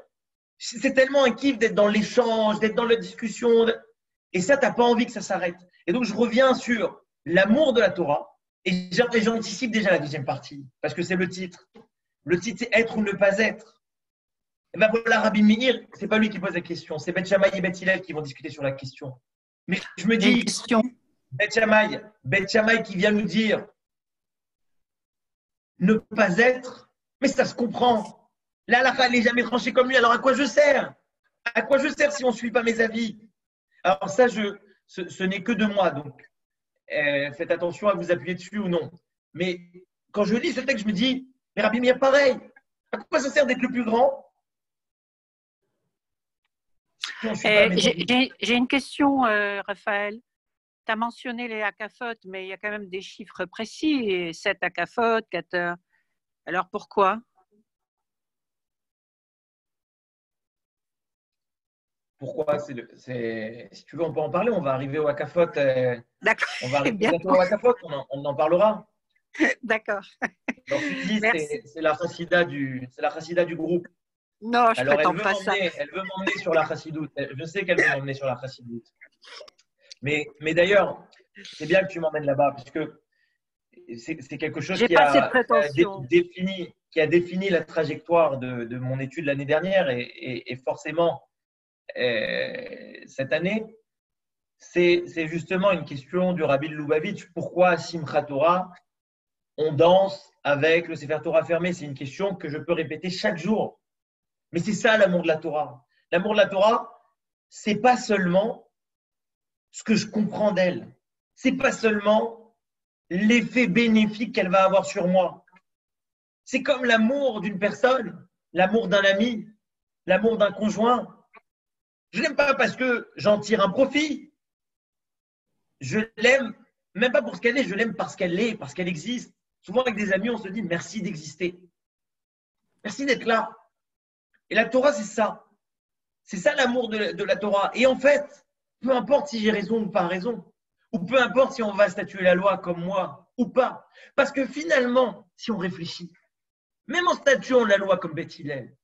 Speaker 2: C'est tellement un kiff d'être dans l'échange, d'être dans la discussion. Et ça, tu n'as pas envie que ça s'arrête. Et donc, je reviens sur l'amour de la Torah. Et j'anticipe déjà la deuxième partie, parce que c'est le titre. Le titre, c'est être ou ne pas être. Et ben voilà, Rabbi Meir, ce n'est pas lui qui pose la question, c'est Beth Shammai et Beth Hillel qui vont discuter sur la question. Mais je me
Speaker 4: J'ai une
Speaker 2: dis,
Speaker 4: question.
Speaker 2: Beth Shammai qui vient nous dire ne pas être, mais ça se comprend. La halakha n'est jamais tranchée comme lui, alors à quoi je sers? À quoi je sers si on ne suit pas mes avis? Alors ça, ce n'est que de moi, donc faites attention à vous appuyer dessus ou non. Mais quand je lis ce texte, je me dis, mais Rabbi Meir, pareil, à quoi ça sert d'être le plus grand si on ne suit pas mes avis?
Speaker 4: J'ai une question, Raphaël. Tu as mentionné les hackafotes, mais il y a quand même des chiffres précis, et 7 hackafotes, 4. Alors pourquoi?
Speaker 2: Pourquoi si tu veux, on peut en parler. On va arriver au Hakafot.
Speaker 4: D'accord,
Speaker 2: On va arriver
Speaker 4: bien.
Speaker 2: bientôt au Hakafot. On en parlera.
Speaker 4: D'accord.
Speaker 2: Alors, tu dis,
Speaker 4: Merci.
Speaker 2: c'est la chassida du groupe.
Speaker 4: Non, je
Speaker 2: Alors,
Speaker 4: prétends pas ça.
Speaker 2: elle veut m'emmener sur la chassidoute. Je sais qu'elle veut m'emmener sur la chassidoute. Mais d'ailleurs, c'est bien que tu m'emmènes là-bas, puisque c'est quelque chose
Speaker 4: J'ai pas cette prétention.
Speaker 2: qui a défini la trajectoire de mon étude l'année dernière et forcément cette année. C'est justement une question du Rabbi Lubavitch. Pourquoi à Simchat Torah, on danse avec le Sefer Torah fermé? C'est une question que je peux répéter chaque jour. Mais c'est ça l'amour de la Torah. L'amour de la Torah, c'est pas seulement ce que je comprends d'elle. C'est pas seulement l'effet bénéfique qu'elle va avoir sur moi. C'est comme l'amour d'une personne, l'amour d'un ami, l'amour d'un conjoint. Je l'aime pas parce que j'en tire un profit. Je l'aime même pas pour ce qu'elle est, je l'aime parce qu'elle est, parce qu'elle existe. Souvent avec des amis, on se dit merci d'exister. Merci d'être là. Et la Torah, c'est ça. C'est ça l'amour de la Torah. Et en fait, peu importe si j'ai raison ou pas raison, ou peu importe si on va statuer la loi comme moi ou pas. Parce que finalement, si on réfléchit, même en statuant la loi comme Beth Hillel,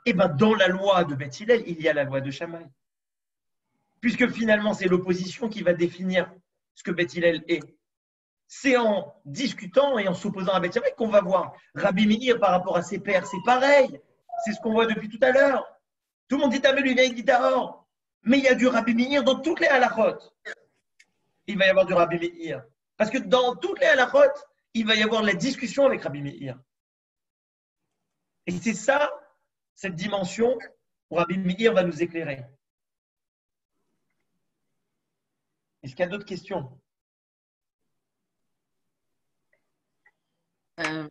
Speaker 2: eh ben dans la loi de Beth Hillel, il y a la loi de Shammai. Puisque finalement, c'est l'opposition qui va définir ce que Beth Hillel est. C'est en discutant et en s'opposant à Beth Shammai qu'on va voir. Rabbi Meir par rapport à ses pairs, c'est pareil. C'est ce qu'on voit depuis tout à l'heure. Tout le monde dit Tamé, lui vient avec Ditaor. Mais il y a du Rabbi Meir dans toutes les halachot. Il va y avoir du Rabbi Meir. Parce que dans toutes les halachot, il va y avoir la discussion avec Rabbi Meir. Et c'est ça, cette dimension où Rabbi Meir va nous éclairer. Est-ce qu'il y a d'autres questions?
Speaker 7: Il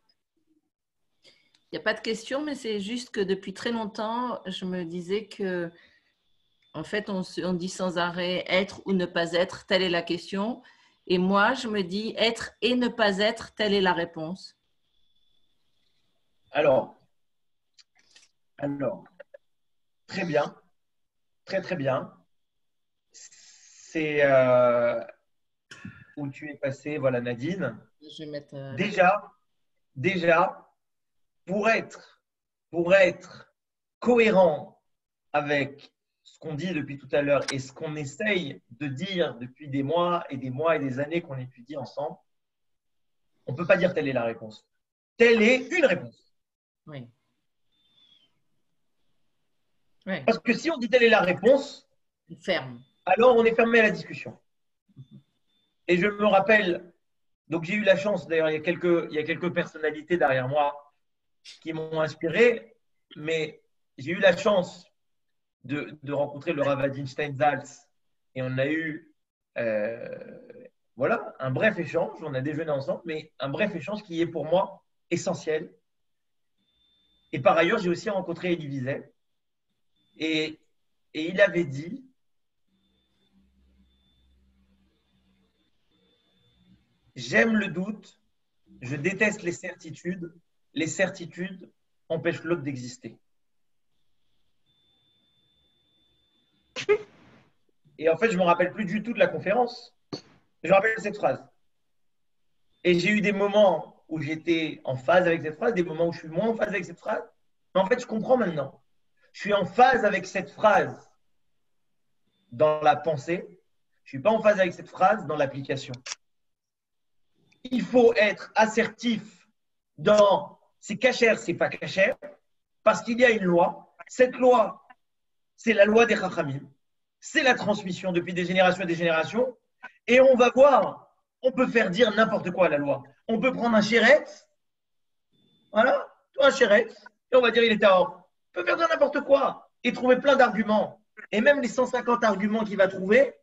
Speaker 7: n'y a pas de question, mais c'est juste que depuis très longtemps, je me disais que, en fait, on dit sans arrêt être ou ne pas être, telle est la question. Et moi, je me dis être et ne pas être, telle est la réponse.
Speaker 2: Alors, très bien, très bien. C'est où tu es passé, voilà Nadine.
Speaker 7: Je vais mettre,
Speaker 2: Déjà, pour être cohérent avec ce qu'on dit depuis tout à l'heure et ce qu'on essaye de dire depuis des mois et des années qu'on étudie ensemble, on ne peut pas dire telle est la réponse. Telle est une réponse.
Speaker 7: Oui.
Speaker 2: Parce que si on dit telle est la réponse,
Speaker 7: ferme.
Speaker 2: Alors on est fermé à la discussion. Et je me rappelle, donc j'ai eu la chance, d'ailleurs il y a quelques personnalités derrière moi qui m'ont inspiré, mais j'ai eu la chance de rencontrer le Rav Adin Steinsaltz et on a eu voilà, un bref échange, on a déjeuné ensemble, mais un bref échange qui est pour moi essentiel. Et par ailleurs, j'ai aussi rencontré Elie Wiesel et il avait dit j'aime le doute, je déteste les certitudes, les certitudes empêchent l'autre d'exister. Et en fait, je ne me rappelle plus du tout de la conférence. Je me rappelle cette phrase. Et j'ai eu des moments où j'étais en phase avec cette phrase, des moments où je suis moins en phase avec cette phrase. Mais en fait, je comprends maintenant. Je suis en phase avec cette phrase dans la pensée. Je ne suis pas en phase avec cette phrase dans l'application. Il faut être assertif dans c'est cachère, c'est pas cachère, parce qu'il y a une loi. Cette loi, c'est la loi des Chachamim. C'est la transmission depuis des générations et des générations. Et on va voir, on peut faire dire n'importe quoi à la loi. On peut prendre un chéret, voilà, un chéret, et on va dire il est à or. On peut faire dire n'importe quoi et trouver plein d'arguments. Et même les 150 arguments qu'il va trouver,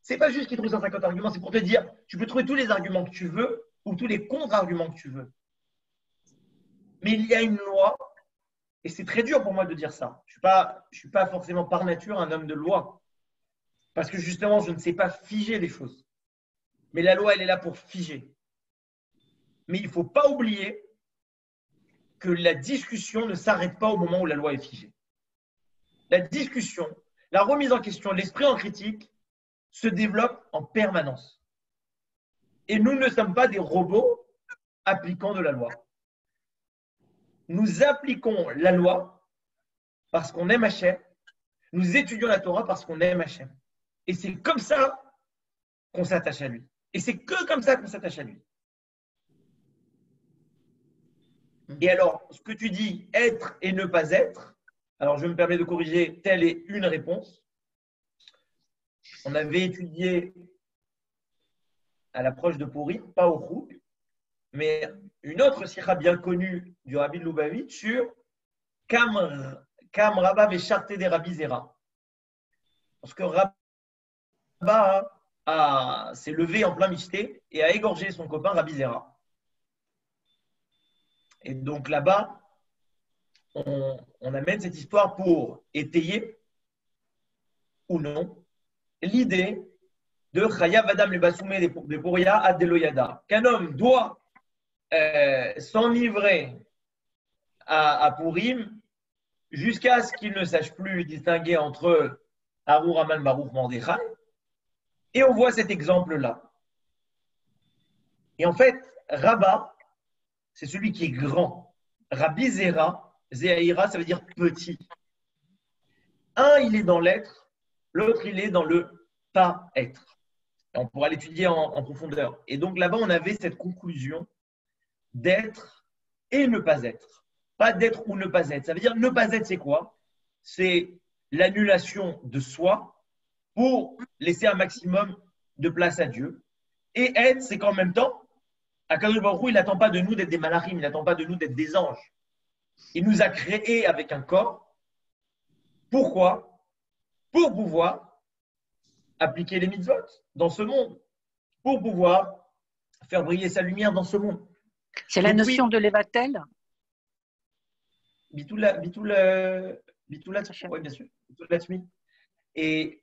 Speaker 2: c'est pas juste qu'il trouve 150 arguments, c'est pour te dire, tu peux trouver tous les arguments que tu veux ou tous les contre-arguments que tu veux. Mais il y a une loi, et c'est très dur pour moi de dire ça. Je suis pas forcément par nature un homme de loi, parce que justement, je ne sais pas figer les choses. Mais la loi, elle est là pour figer. Mais il ne faut pas oublier que la discussion ne s'arrête pas au moment où la loi est figée. La discussion, la remise en question, l'esprit en critique se développe en permanence. Et nous ne sommes pas des robots appliquant de la loi. Nous appliquons la loi parce qu'on aime Hachem. Nous étudions la Torah parce qu'on aime Hachem. Et c'est comme ça qu'on s'attache à lui. Et c'est que comme ça qu'on s'attache à lui. Et alors, ce que tu dis, être et ne pas être, alors je me permets de corriger, telle est une réponse. On avait étudié à l'approche de Purim, pas au Chouk, mais une autre sikha bien connue du Rabbi de Lubavitch sur Kam Rabba Vesharté des Rabbi Zera. Parce que Rabba s'est levé en plein mixté et a égorgé son copain Rabbi Zera. Et donc là-bas, on amène cette histoire pour étayer ou non l'idée de Chayav Adam le Basoumé de Pouria ad Deloyada, qu'un homme doit s'enivrer à Purim jusqu'à ce qu'il ne sache plus distinguer entre Arur Aman Baruch Mordechai. Et on voit cet exemple-là. Et en fait, Rabba, c'est celui qui est grand. Rabbi Zera, Zéaïra, ça veut dire petit. Un, il est dans l'être, l'autre, il est dans le pas-être. On pourra l'étudier en profondeur. Et donc là-bas, on avait cette conclusion d'être et ne pas être. Pas d'être ou ne pas être. Ça veut dire ne pas être, c'est quoi? C'est l'annulation de soi pour laisser un maximum de place à Dieu. Et être, c'est qu'en même temps, Akadosh Baruch Hu, il n'attend pas de nous d'être des malachim, il n'attend pas de nous d'être des anges. Il nous a créés avec un corps. Pourquoi? Pour pouvoir appliquer les mitzvot dans ce monde, pour pouvoir faire briller sa lumière dans ce monde.
Speaker 4: C'est la notion de l'évatel.
Speaker 2: Bitoula, oui, bien sûr. Et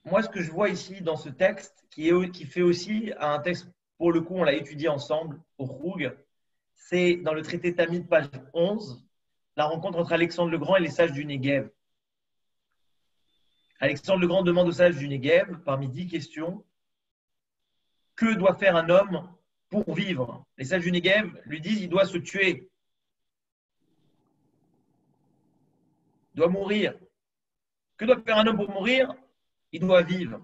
Speaker 2: moi, ce que je vois ici dans ce texte, qui fait aussi un texte, pour le coup, on l'a étudié ensemble au Choug, c'est dans le traité Tamid, page 11, la rencontre entre Alexandre le Grand et les sages du Negev. Alexandre le Grand demande aux sages du Negev, parmi 10 questions, que doit faire un homme pour vivre? Les sages du Negev lui disent il doit se tuer, il doit mourir. Que doit faire un homme pour mourir? Il doit vivre.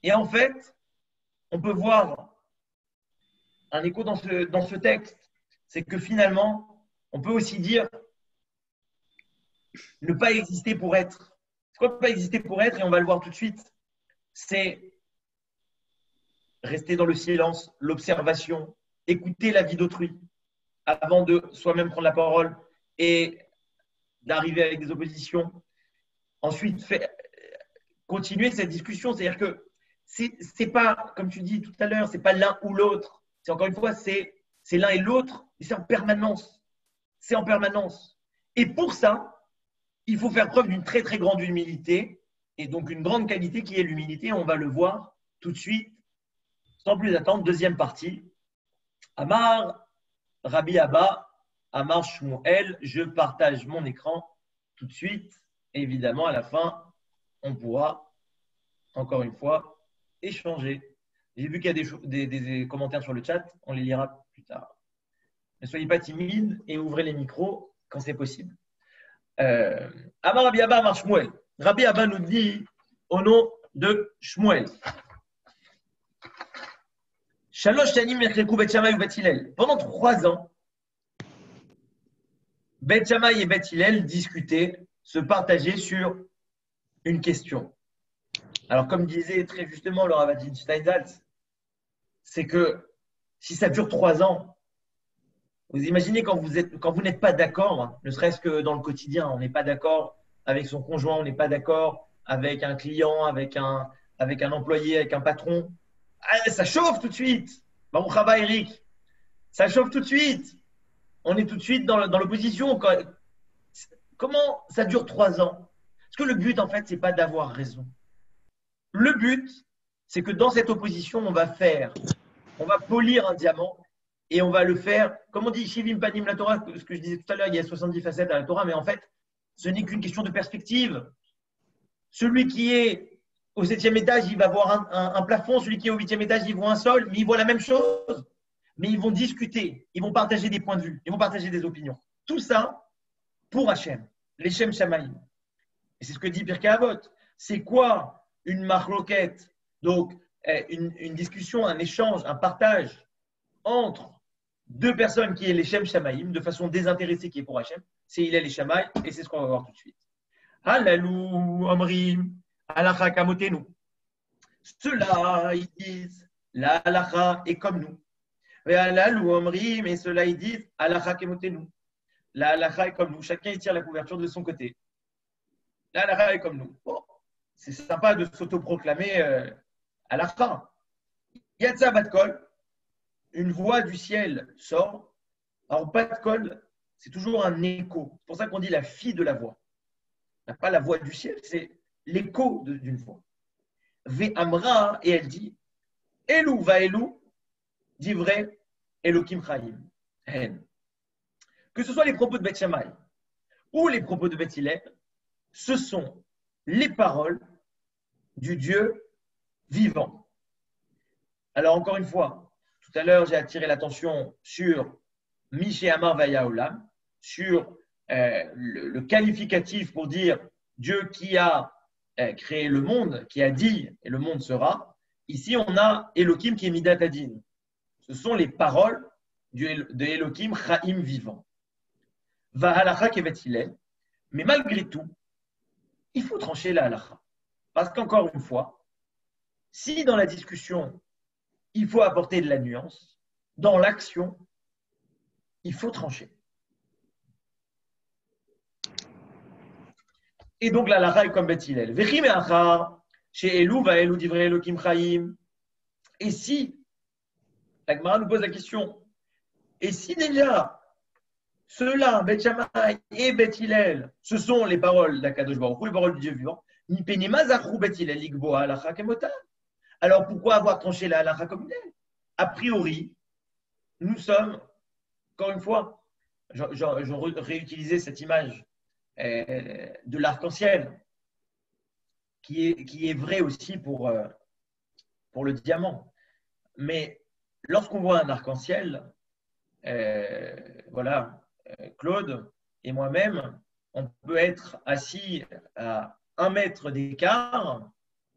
Speaker 2: Et en fait, on peut voir un écho dans ce texte, c'est que finalement, on peut aussi dire ne pas exister pour être. C'est quoi ne pas exister pour être? Et on va le voir tout de suite. C'est rester dans le silence, l'observation, écouter la vie d'autrui avant de soi-même prendre la parole et d'arriver avec des oppositions. Ensuite, continuer cette discussion. C'est-à-dire que c'est pas, comme tu dis tout à l'heure, c'est pas l'un ou l'autre. C'est encore une fois, c'est l'un et l'autre, et c'est en permanence. C'est en permanence. Et pour ça, il faut faire preuve d'une très très grande humilité, et donc une grande qualité qui est l'humilité. On va le voir tout de suite, sans plus attendre, deuxième partie, Amar Rabbi Abba, Amar Shmuel, je partage mon écran tout de suite. Et évidemment, à la fin, on pourra, encore une fois, échanger. J'ai vu qu'il y a des commentaires sur le chat, on les lira plus tard. Ne soyez pas timides et ouvrez les micros quand c'est possible. Amar Rabbi Abba, Amar Shmuel. Rabbi Abba nous dit au nom de Shmuel. Shalosh Shanim Yechleku Bet Shammai ou Bet Hillel. Pendant 3 ans, Bet Shammai et Bet Hillel discutaient, se partageaient sur une question. Alors, comme disait très justement le Rav Steinsaltz, c'est que si ça dure 3 ans, vous imaginez quand vous n'êtes pas d'accord, hein, ne serait-ce que dans le quotidien, on n'est pas d'accord avec son conjoint, on n'est pas d'accord avec un client, avec un employé, avec un patron. Ah, ça chauffe tout de suite. Baruch haba Eric. Ça chauffe tout de suite. On est tout de suite dans l'opposition. Comment ça dure 3 ans? Parce que le but, en fait, c'est pas d'avoir raison. Le but, c'est que dans cette opposition, on va polir un diamant et on va le faire, comme on dit, Shivim Panim la Torah, ce que je disais tout à l'heure, il y a 70 facettes à la Torah, mais en fait, ce n'est qu'une question de perspective. Celui qui est au 7e étage, il va voir un plafond. Celui qui est au 8e étage, il voit un sol, mais il voit la même chose. Mais ils vont discuter, ils vont partager des points de vue, ils vont partager des opinions. Tout ça pour Hachem, les Shem Shamaïm. Et c'est ce que dit Pirkei Avot. C'est quoi une marloquette? Donc, une discussion, un échange, un partage entre 2 personnes qui est les Shem Shamaïm, de façon désintéressée qui est pour Hachem. C'est Hillel et Shammai, et c'est ce qu'on va voir tout de suite. Halalou, Omrim, Halacha kamotenu. Ceux-là, ils disent, la halacha est comme nous. Et halalou, Omrim, et ceux-là, ils disent, Halacha kamotenu. La halacha est comme nous. Chacun il tire la couverture de son côté. La halacha est comme nous. Bon, c'est sympa de s'autoproclamer halacha. Yatsa bat kol, une voix du ciel sort. Alors, bat kol, c'est toujours un écho. C'est pour ça qu'on dit la fille de la voix. Pas la voix du ciel, c'est l'écho d'une voix. Ve'amra, et elle dit, Elou va Elou, dit vrai, Elokim Chaim. Que ce soit les propos de Beth Shammai ou les propos de Beth Hillel, ce sont les paroles du Dieu vivant. Alors, encore une fois, tout à l'heure, j'ai attiré l'attention sur Miché Amar Vaya Olam, sur le qualificatif pour dire Dieu qui a créé le monde, qui a dit et le monde sera. Ici, on a Elohim qui est Midat Adin. Ce sont les paroles de Elohim Chaim vivant. Va halacha kevet Hillel. Mais malgré tout, il faut trancher la halacha. Parce qu'encore une fois, si dans la discussion, il faut apporter de la nuance, dans l'action, il faut trancher. Et donc la halacha est comme Beth Hillel. Vechim et achar, chez Elou va Elou divrei Elokim Chaim. Et si, la Gemara nous pose la question, et si déjà, ceux-là, Beth Shammai et Beth Hillel, ce sont les paroles d'Akadosh Baruch Hu, les paroles du Dieu vivant, ni penema zachru Beth Hillel ligboa halacha kemota. Alors pourquoi avoir tranché la halacha comme elle? A priori, nous sommes, encore une fois, je réutilisais cette image de l'arc-en-ciel, qui est vrai aussi pour le diamant. Mais lorsqu'on voit un arc-en-ciel, voilà, Claude et moi-même, on peut être assis à 1 mètre d'écart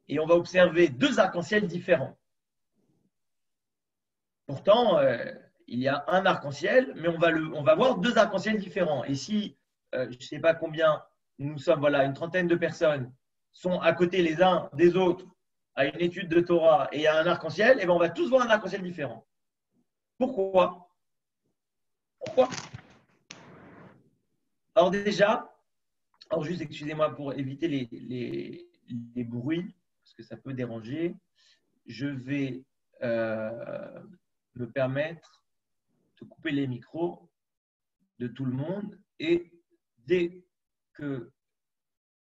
Speaker 2: et on va observer 2 arcs-en-ciel différents. Pourtant, il y a un arc-en-ciel, mais on va voir 2 arcs-en-ciel différents. Et si, je ne sais pas combien, nous sommes, voilà, une trentaine de personnes, sont à côté les uns des autres à une étude de Torah et à un arc-en-ciel, et bien on va tous voir un arc-en-ciel différent. Pourquoi? Alors déjà, juste excusez-moi pour éviter les bruits, parce que ça peut déranger, je vais me permettre de couper les micros de tout le monde et dès que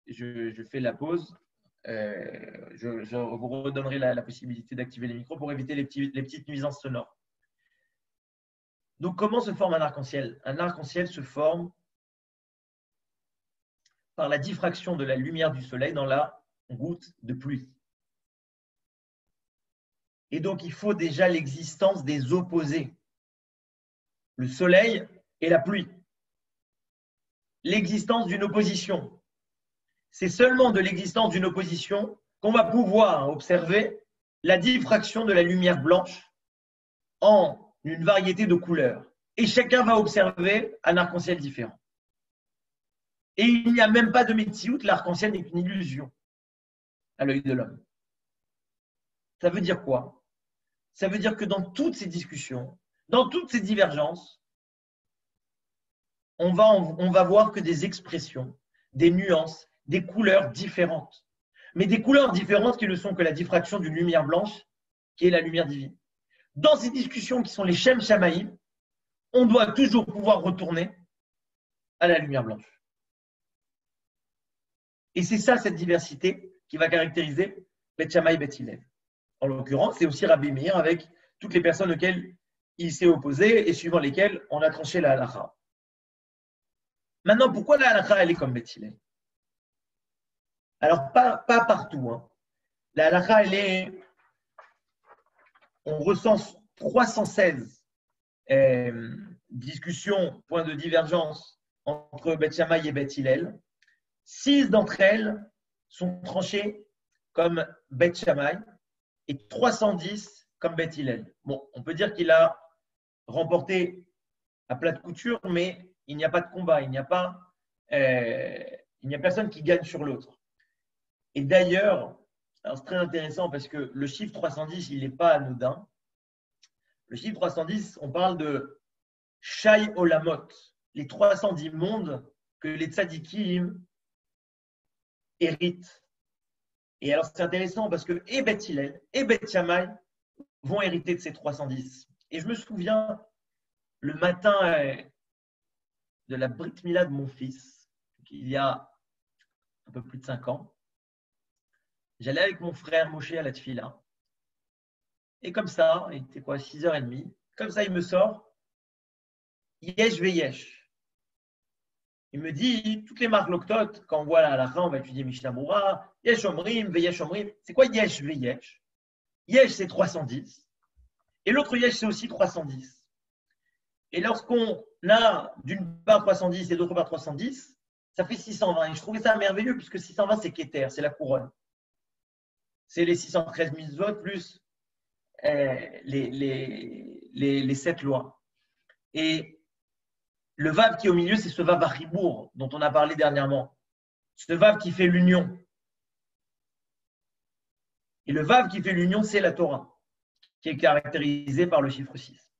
Speaker 2: je fais la pause, je vous redonnerai la possibilité d'activer les micros pour éviter les petites nuisances sonores. Donc, comment se forme un arc-en-ciel? Un arc-en-ciel se forme par la diffraction de la lumière du soleil dans la goutte de pluie. Et donc, il faut déjà l'existence des opposés, le soleil et la pluie. L'existence d'une opposition. C'est seulement de l'existence d'une opposition qu'on va pouvoir observer la diffraction de la lumière blanche en une variété de couleurs. Et chacun va observer un arc-en-ciel différent. Et il n'y a même pas de métiout, l'arc-en-ciel n'est qu'une illusion à l'œil de l'homme. Ça veut dire quoi? Ça veut dire que dans toutes ces discussions, dans toutes ces divergences, on va voir que des expressions, des nuances, des couleurs différentes. Mais des couleurs différentes qui ne sont que la diffraction d'une lumière blanche, qui est la lumière divine. Dans ces discussions qui sont les Shem Shamaïm, on doit toujours pouvoir retourner à la lumière blanche. Et c'est ça, cette diversité, qui va caractériser Bet Shammai et Bet Hillel. En l'occurrence, c'est aussi Rabbi Meir avec toutes les personnes auxquelles il s'est opposé et suivant lesquelles on a tranché la halakha. Maintenant, pourquoi la halakha, elle est comme Bet Hillel? Alors, pas partout. Hein. La halakha, elle est... On recense 316 discussions, points de divergence entre Bet Shammai et Bet Hillel. 6 d'entre elles sont tranchées comme Bet Shammai et 310 comme Bet Hillel. Bon, on peut dire qu'il a remporté à plat de couture, mais il n'y a pas de combat, il n'y a personne qui gagne sur l'autre. Et d'ailleurs, c'est très intéressant parce que le chiffre 310, il n'est pas anodin. Le chiffre 310, on parle de Shai Olamot, les 310 mondes que les tzadikim héritent. Et alors, c'est intéressant parce que et Bet Hillel et Bet Shammai vont hériter de ces 310. Et je me souviens, le matin de la Brit Mila de mon fils, il y a un peu plus de 5 ans, j'allais avec mon frère Moshe à la Tfila. Et comme ça, il était quoi, 6h30, comme ça, il me sort Yesh Veyesh. Il me dit, toutes les marques loctotes, quand on voit la halakha, on va étudier Mishnah Berurah, Yesh Omrim, Veyesh Omrim. C'est quoi Yesh Veyesh? Yesh, c'est 310. Et l'autre Yesh, c'est aussi 310. Et lorsqu'on a d'une part 310 et d'autre part 310, ça fait 620. Et je trouvais ça merveilleux puisque 620, c'est Keter, c'est la couronne. C'est les 613 mitzvot plus les 7 lois. Et le vav qui est au milieu, c'est ce vav achibour dont on a parlé dernièrement. Ce vav qui fait l'union. Et le vav qui fait l'union, c'est la Torah, qui est caractérisée par le chiffre 6.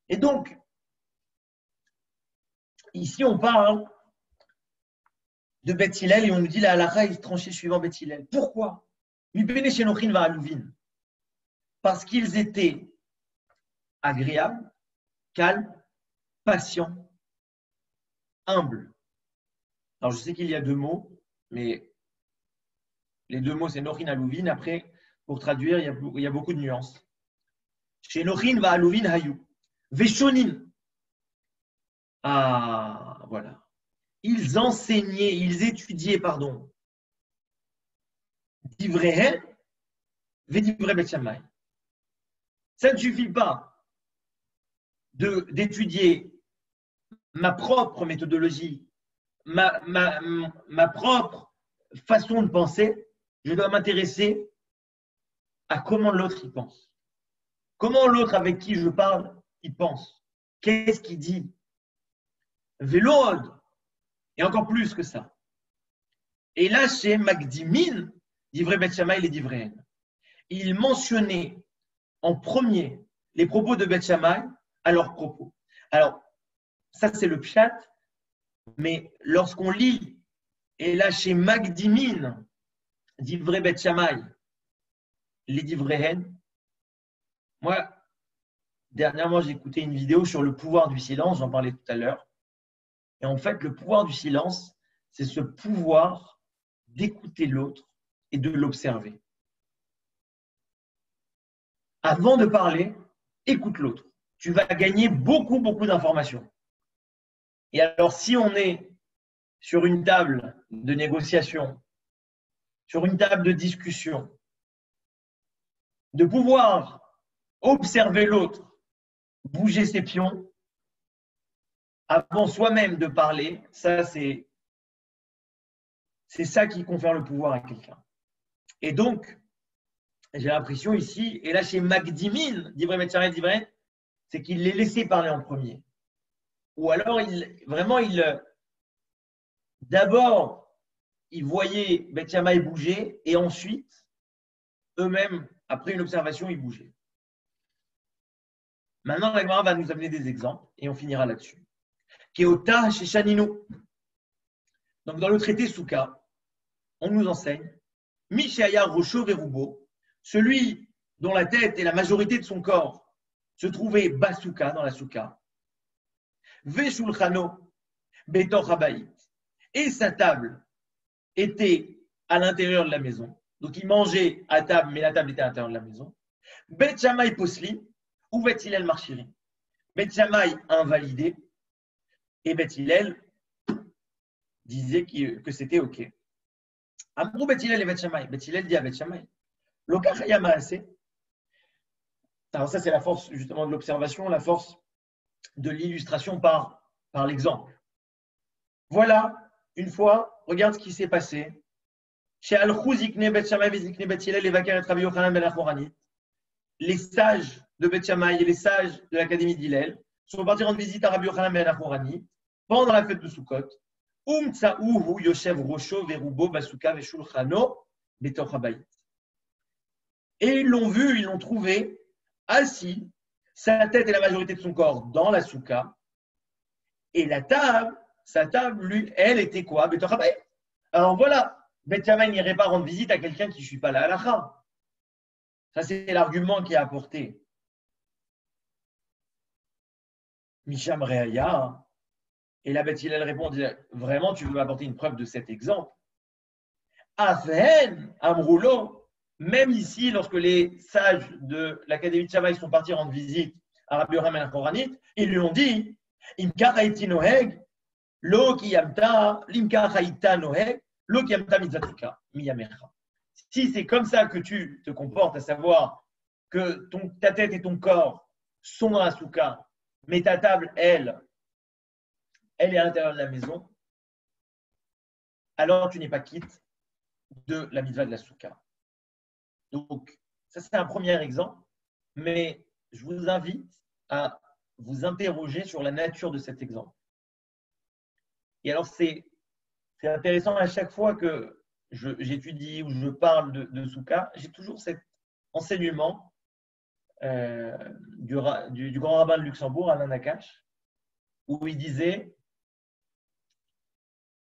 Speaker 2: Et donc, ici, on parle de Bet Hillel et on nous dit la halakha est tranchée suivant Bet Hillel. Pourquoi? Parce qu'ils étaient agréables, calmes, patients, humbles. Alors, je sais qu'il y a 2 mots, mais les 2 mots, c'est Nochin Aluvin. Après, pour traduire, il y a beaucoup de nuances. Chez Nochin va Aluvin Hayu. Veshonin. Ah, voilà. Ils enseignaient, ils étudiaient, pardon. Divrehen, Vedivre Bet Shammai. Ça ne suffit pas d'étudier ma propre méthodologie, ma propre façon de penser. Je dois m'intéresser à comment l'autre y pense. Comment l'autre avec qui je parle, il pense. Qu'est-ce qu'il dit? Vélod. Et encore plus que ça. Et là, chez Magdimin, d'Ivrei Bet Shammai et d'Ivréen, il mentionnait en premier les propos de Bet Shammai à leurs propos. Alors, ça c'est le pshat, mais lorsqu'on lit, et là chez Magdimin, d'Ivrei Bet Shammai, les d'Ivréen, moi, dernièrement, j'ai écouté une vidéo sur le pouvoir du silence, j'en parlais tout à l'heure. Et en fait, le pouvoir du silence, c'est ce pouvoir d'écouter l'autre et de l'observer. Avant de parler, écoute l'autre. tu vas gagner beaucoup, beaucoup d'informations. Et alors, si on est sur une table de négociation, sur une table de discussion, de pouvoir observer l'autre, bouger ses pions, avant soi-même de parler, ça c'est ça qui confère le pouvoir à quelqu'un. Et donc, j'ai l'impression ici, et là chez Magdimin, d'Ivray Metcharet d'Ivray, c'est qu'il les laissait parler en premier. Ou alors, d'abord, ils voyaient Beth Shammai bouger, et ensuite, eux-mêmes, après une observation, ils bougeaient. Maintenant, la Gemara va nous amener des exemples, et on finira là-dessus. Keota chez Shanino. Donc, dans le traité Souka, on nous enseigne Mishaya Rosho Verubo, celui dont la tête et la majorité de son corps se trouvaient Basuka, dans la Souka, Veshulchano Betor Habayit, et sa table était à l'intérieur de la maison. Donc, il mangeait à table, mais la table était à l'intérieur de la maison. Bet Shammai Posli ou Bet Hillel Marchiri. Bet Shammai invalidé et Bet Hillel disait que c'était OK. Amrou Bet Hillel et Bet Shammai. Bet Hillel dit à Bet Shammai, Lokach Haya Maaseh. Alors ça, c'est la force justement de l'observation, la force de l'illustration par l'exemple. Voilà, une fois, regarde ce qui s'est passé. Chez Al-Khou Zikne Bet Shammai Zikne Bet Hillel et Vakar et Rabbi Yochanan ben Achoranit, les sages de Bet Shammai et les sages de l'Académie d'Hillel sont partis rendre visite à Rabbi Yochanan ben Achoranit pendant la fête de Sukkot. Yoshev Rosho Verubo Basuka Veshulchano Betor Habayit. Et ils l'ont vu, ils l'ont trouvé assis, sa tête et la majorité de son corps dans la souka, et la table, sa table, lui, elle était quoi? Betor Habayit. Alors voilà, Bet Shammai n'irait pas rendre visite à quelqu'un qui ne suit pas la halakha. Ça, c'est l'argument qui est apporté. Misham Reaya. Et la Beth Hillel répond, vraiment, tu veux m'apporter une preuve de cet exemple? Afen, Amroulo, même ici, lorsque les sages de l'Académie de Shammai sont partis rendre visite à Rabbi Yochanan ben Achoranit, ils lui ont dit, Imkar haïti noheg, lo ki yamta, limkar haïta noheg, lo ki yamta mitzvatuka, miyamecha. Si c'est comme ça que tu te comportes, à savoir que ta tête et ton corps sont dans la souka, mais ta table, elle est à l'intérieur de la maison, alors tu n'es pas quitte de la mitzvah de la souka. Donc, ça c'est un premier exemple, mais je vous invite à vous interroger sur la nature de cet exemple. Et alors, c'est intéressant à chaque fois que j'étudie ou je parle de souka, j'ai toujours cet enseignement du grand rabbin de Luxembourg, Alain Nakache, où il disait,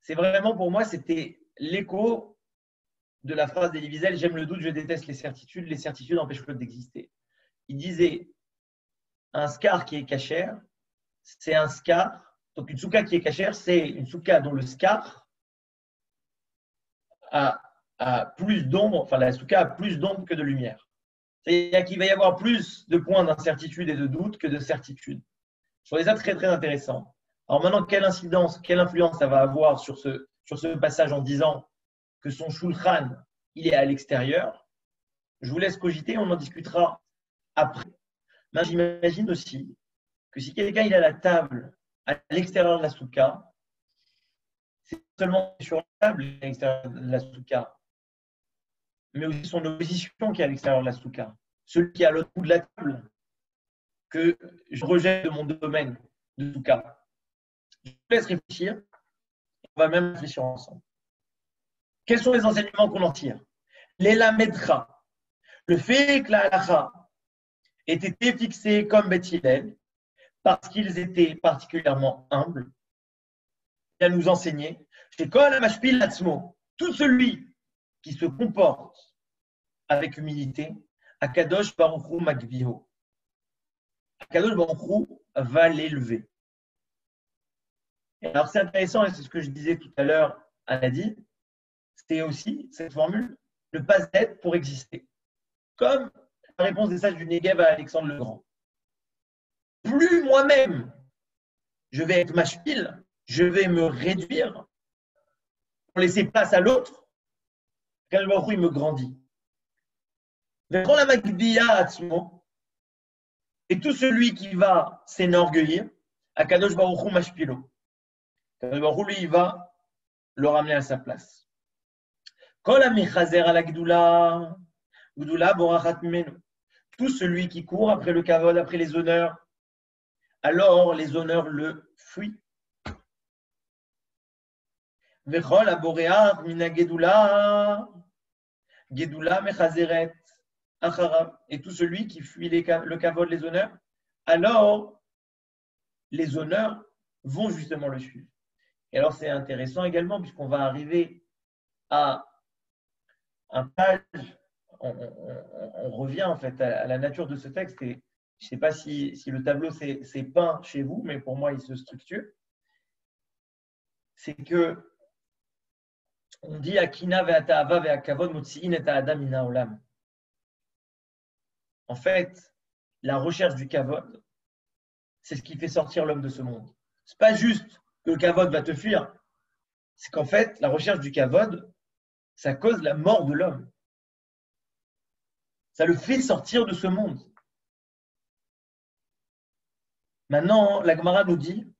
Speaker 2: c'est vraiment pour moi, c'était l'écho de la phrase d'Elie Wiesel, j'aime le doute, je déteste les certitudes empêchent l'autre d'exister. Il disait, un scar qui est cachère, c'est un scar, donc une souka qui est cachère, c'est une souka dont le scar a plus d'ombre, enfin la souka a plus d'ombre que de lumière. C'est-à-dire qu'il va y avoir plus de points d'incertitude et de doute que de certitude. Je trouvais ça très très intéressant. Alors maintenant, quelle incidence, quelle influence ça va avoir sur ce passage en disant que son shulchan, il est à l'extérieur? Je vous laisse cogiter, on en discutera après. Mais j'imagine aussi que si quelqu'un il a la table à l'extérieur de la souka, c'est seulement sur la table à l'extérieur de la souka, mais aussi son opposition qui est à l'extérieur de la souka. Celui qui est à l'autre bout de la table, que je rejette de mon domaine de souka. Je vous laisse réfléchir. On va même réfléchir ensemble. Quels sont les enseignements qu'on en tire? L'élamedra, le fait que la halakha ait été fixée comme Beth Hillel parce qu'ils étaient particulièrement humbles, il a nous enseigné chez Kol Mashpil Atzmo, tout celui qui se comporte avec humilité, Akadosh Baruch Hu Magviho. Akadosh Baruch Hu va l'élever. Alors c'est intéressant, et c'est ce que je disais tout à l'heure à Nadine, c'est aussi cette formule, ne pas être pour exister. Comme la réponse des sages du Negev à Alexandre le Grand. plus moi-même, je vais être mashpil, je vais me réduire pour laisser place à l'autre, Akadosh Baruch Hu, il me grandit. Vechol hamagdiya atzmo, et tout celui qui va s'enorgueillir, Akadosh Baruch Hu mashpilo. Akadosh Baruch Hu, lui, il va le ramener à sa place. Kol hamechazer ala gdula, gdula borachat mimenu. Tout celui qui court après le kavod, après les honneurs, alors les honneurs le fuient. Vechol aboreach mina gedula, gedula mechazeret acharav. Et tout celui qui fuit le kavod, les honneurs, alors les honneurs vont justement le suivre. Et alors c'est intéressant également puisqu'on va arriver à un page, on revient en fait à la nature de ce texte et je ne sais pas si le tableau s'est peint chez vous, mais pour moi il se structure. C'est que on dit Akina ve'ata'ava ve'akavod motzi'in et ha'adam min ha'olam. En fait, la recherche du kavod, c'est ce qui fait sortir l'homme de ce monde. C'est pas juste que le kavod va te fuir, c'est qu'en fait, la recherche du kavod, ça cause la mort de l'homme. Ça le fait sortir de ce monde. Maintenant, la Gemara nous dit,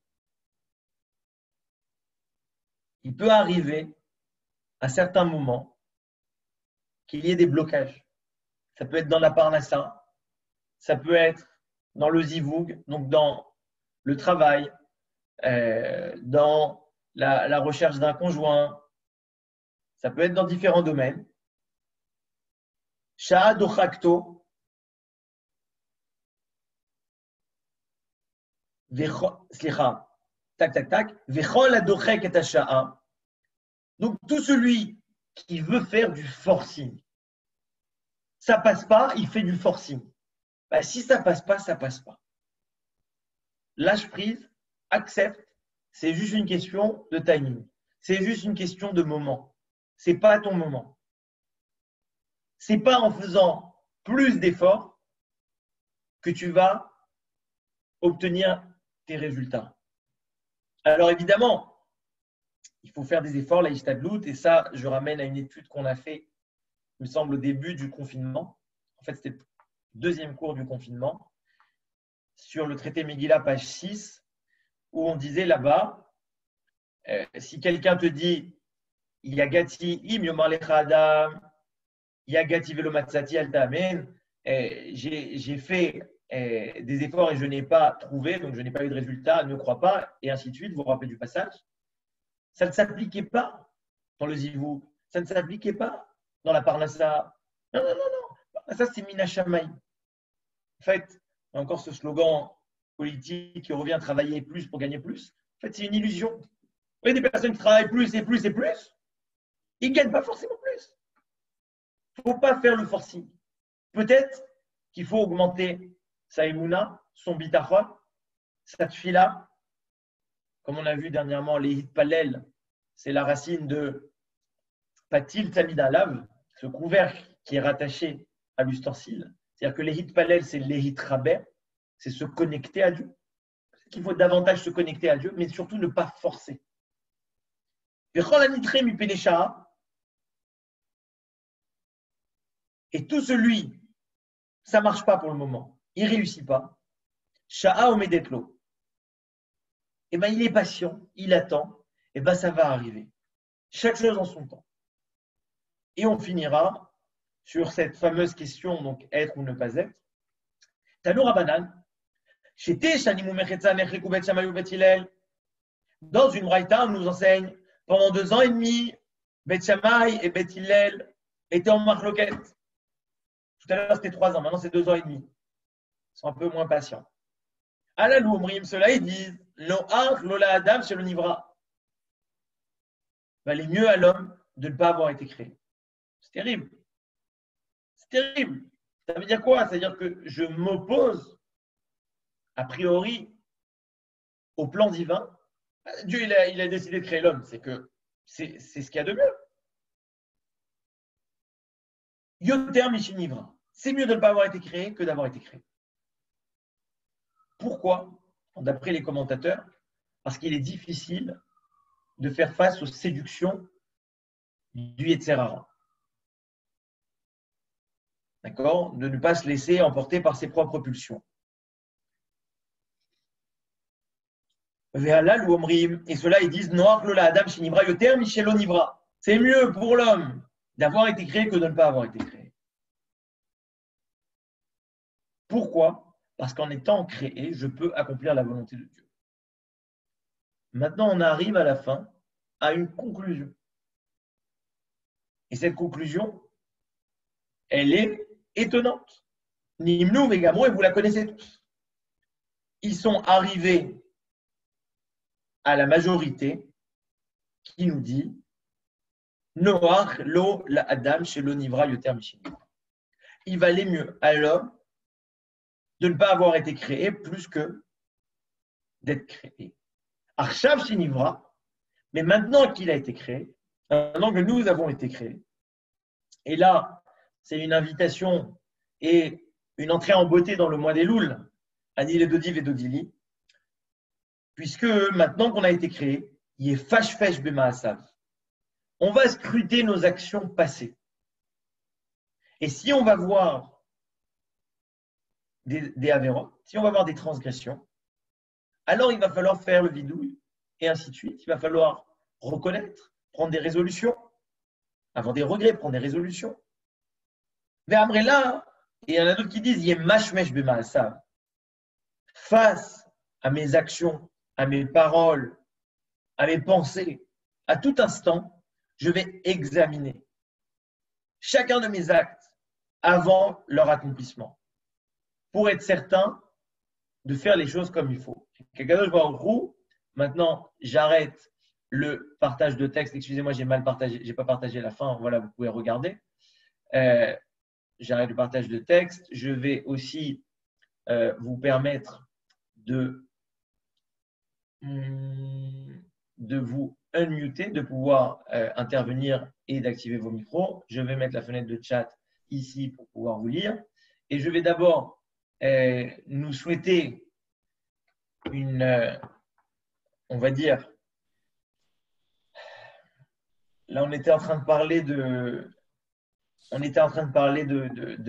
Speaker 2: il peut arriver à certains moments qu'il y ait des blocages. Ça peut être dans la parnassa, ça peut être dans le zivoug, donc dans le travail, dans la recherche d'un conjoint, ça peut être dans différents domaines. Sha'a dochakto, vechol adochek et sha'a. Donc tout celui qui veut faire du forcing, ça passe pas, il fait du forcing. Ben, si ça passe pas, ça passe pas. Lâche prise, accepte, c'est juste une question de timing. C'est juste une question de moment. C'est pas ton moment. C'est pas en faisant plus d'efforts que tu vas obtenir tes résultats. Alors évidemment, il faut faire des efforts, la Ishtadlout, et ça, je ramène à une étude qu'on a fait, il me semble, au début du confinement. En fait, c'était le deuxième cours du confinement, sur le traité Megillah, page 6, où on disait là-bas, si quelqu'un te dit Yagati im yomar lecha adam, Yagati velo matzati al ta'amen, j'ai fait des efforts et je n'ai pas trouvé, donc je n'ai pas eu de résultat, ne crois pas, et ainsi de suite. Vous vous rappelez du passage? Ça ne s'appliquait pas dans le zivou, ça ne s'appliquait pas dans la parnassa. Non. Ça, c'est Mina Shamaï. En fait, il y a encore ce slogan politique qui revient travailler plus pour gagner plus. En fait, c'est une illusion. Vous voyez des personnes qui travaillent plus et plus et plus, ils ne gagnent pas forcément plus. Il ne faut pas faire le forcing. Peut-être qu'il faut augmenter sa émouna, son bitachon, sa tfila. Comme on a vu dernièrement, les hitpalel, c'est la racine de patil tamid alav, ce couvercle qui est rattaché à l'ustensile. C'est-à-dire que les hitpalel, c'est les hitraber, c'est se connecter à Dieu. C'est qu'il faut davantage se connecter à Dieu, mais surtout ne pas forcer. Et tout celui, ça ne marche pas pour le moment, il ne réussit pas. Sha'a omedetlo. Eh bien, il est patient, il attend, et bien ça va arriver. Chaque chose en son temps. Et on finira sur cette fameuse question, donc être ou ne pas être. Tanoura Banan, dans une braïta, on nous enseigne, pendant 2 ans et demi, Bet Shammai et Bet Hillel étaient en marloquette. Tout à l'heure, c'était 3 ans, maintenant c'est 2 ans et demi. Ils sont un peu moins patients. Alalou Omrim, cela ils disent, Lo ach, Lola Adam, chez le Nivra. Il est mieux à l'homme de ne pas avoir été créé. C'est terrible. C'est terrible. Ça veut dire quoi? Ça veut dire que je m'oppose, a priori, au plan divin. Dieu, il a décidé de créer l'homme. C'est que c'est ce qu'il y a de mieux. Yoter Mishinivra. C'est mieux de ne pas avoir été créé que d'avoir été créé. Pourquoi? D'après les commentateurs, parce qu'il est difficile de faire face aux séductions du Yetzer Hara. D'accord? De ne pas se laisser emporter par ses propres pulsions. Et ceux-là, ils disent Noach lola Adam shenivra yoter michelo nivra. C'est mieux pour l'homme d'avoir été créé que de ne pas avoir été créé. Pourquoi? Parce qu'en étant créé, je peux accomplir la volonté de Dieu. Maintenant, on arrive à la fin à une conclusion. Et cette conclusion, elle est étonnante. Nimnou, Vegamo, et vous la connaissez tous. Ils sont arrivés à la majorité qui nous dit Noach lo la Adam chez l'onivra yoter michin. Il valait mieux à l'homme de ne pas avoir été créé plus que d'être créé. Arshav shenivra, mais maintenant qu'il a été créé, maintenant que nous avons été créés, et là, c'est une invitation et une entrée en beauté dans le mois des Louls, Anil et Dodiv et Dodili, puisque maintenant qu'on a été créé, il est fashfesh bemaasav. On va scruter nos actions passées. Et si on va voir des avérotes, si on va voir des transgressions, alors il va falloir faire le vidouille et ainsi de suite. Il va falloir reconnaître, prendre des résolutions, avoir des regrets, prendre des résolutions. Mais après là, il y en a d'autres qui disent il y a mashmesh bemaasav. Face à mes actions, à mes paroles, à mes pensées, à tout instant, je vais examiner chacun de mes actes avant leur accomplissement pour être certain de faire les choses comme il faut. Maintenant, j'arrête le partage de texte. Excusez-moi, j'ai mal partagé, j'ai pas partagé la fin. Voilà, vous pouvez regarder. J'arrête le partage de texte. Je vais aussi vous permettre de vous unmuter, de pouvoir intervenir et d'activer vos micros. Je vais mettre la fenêtre de chat ici pour pouvoir vous lire. Et je vais d'abord nous souhaiter on va dire, là on était en train de parler de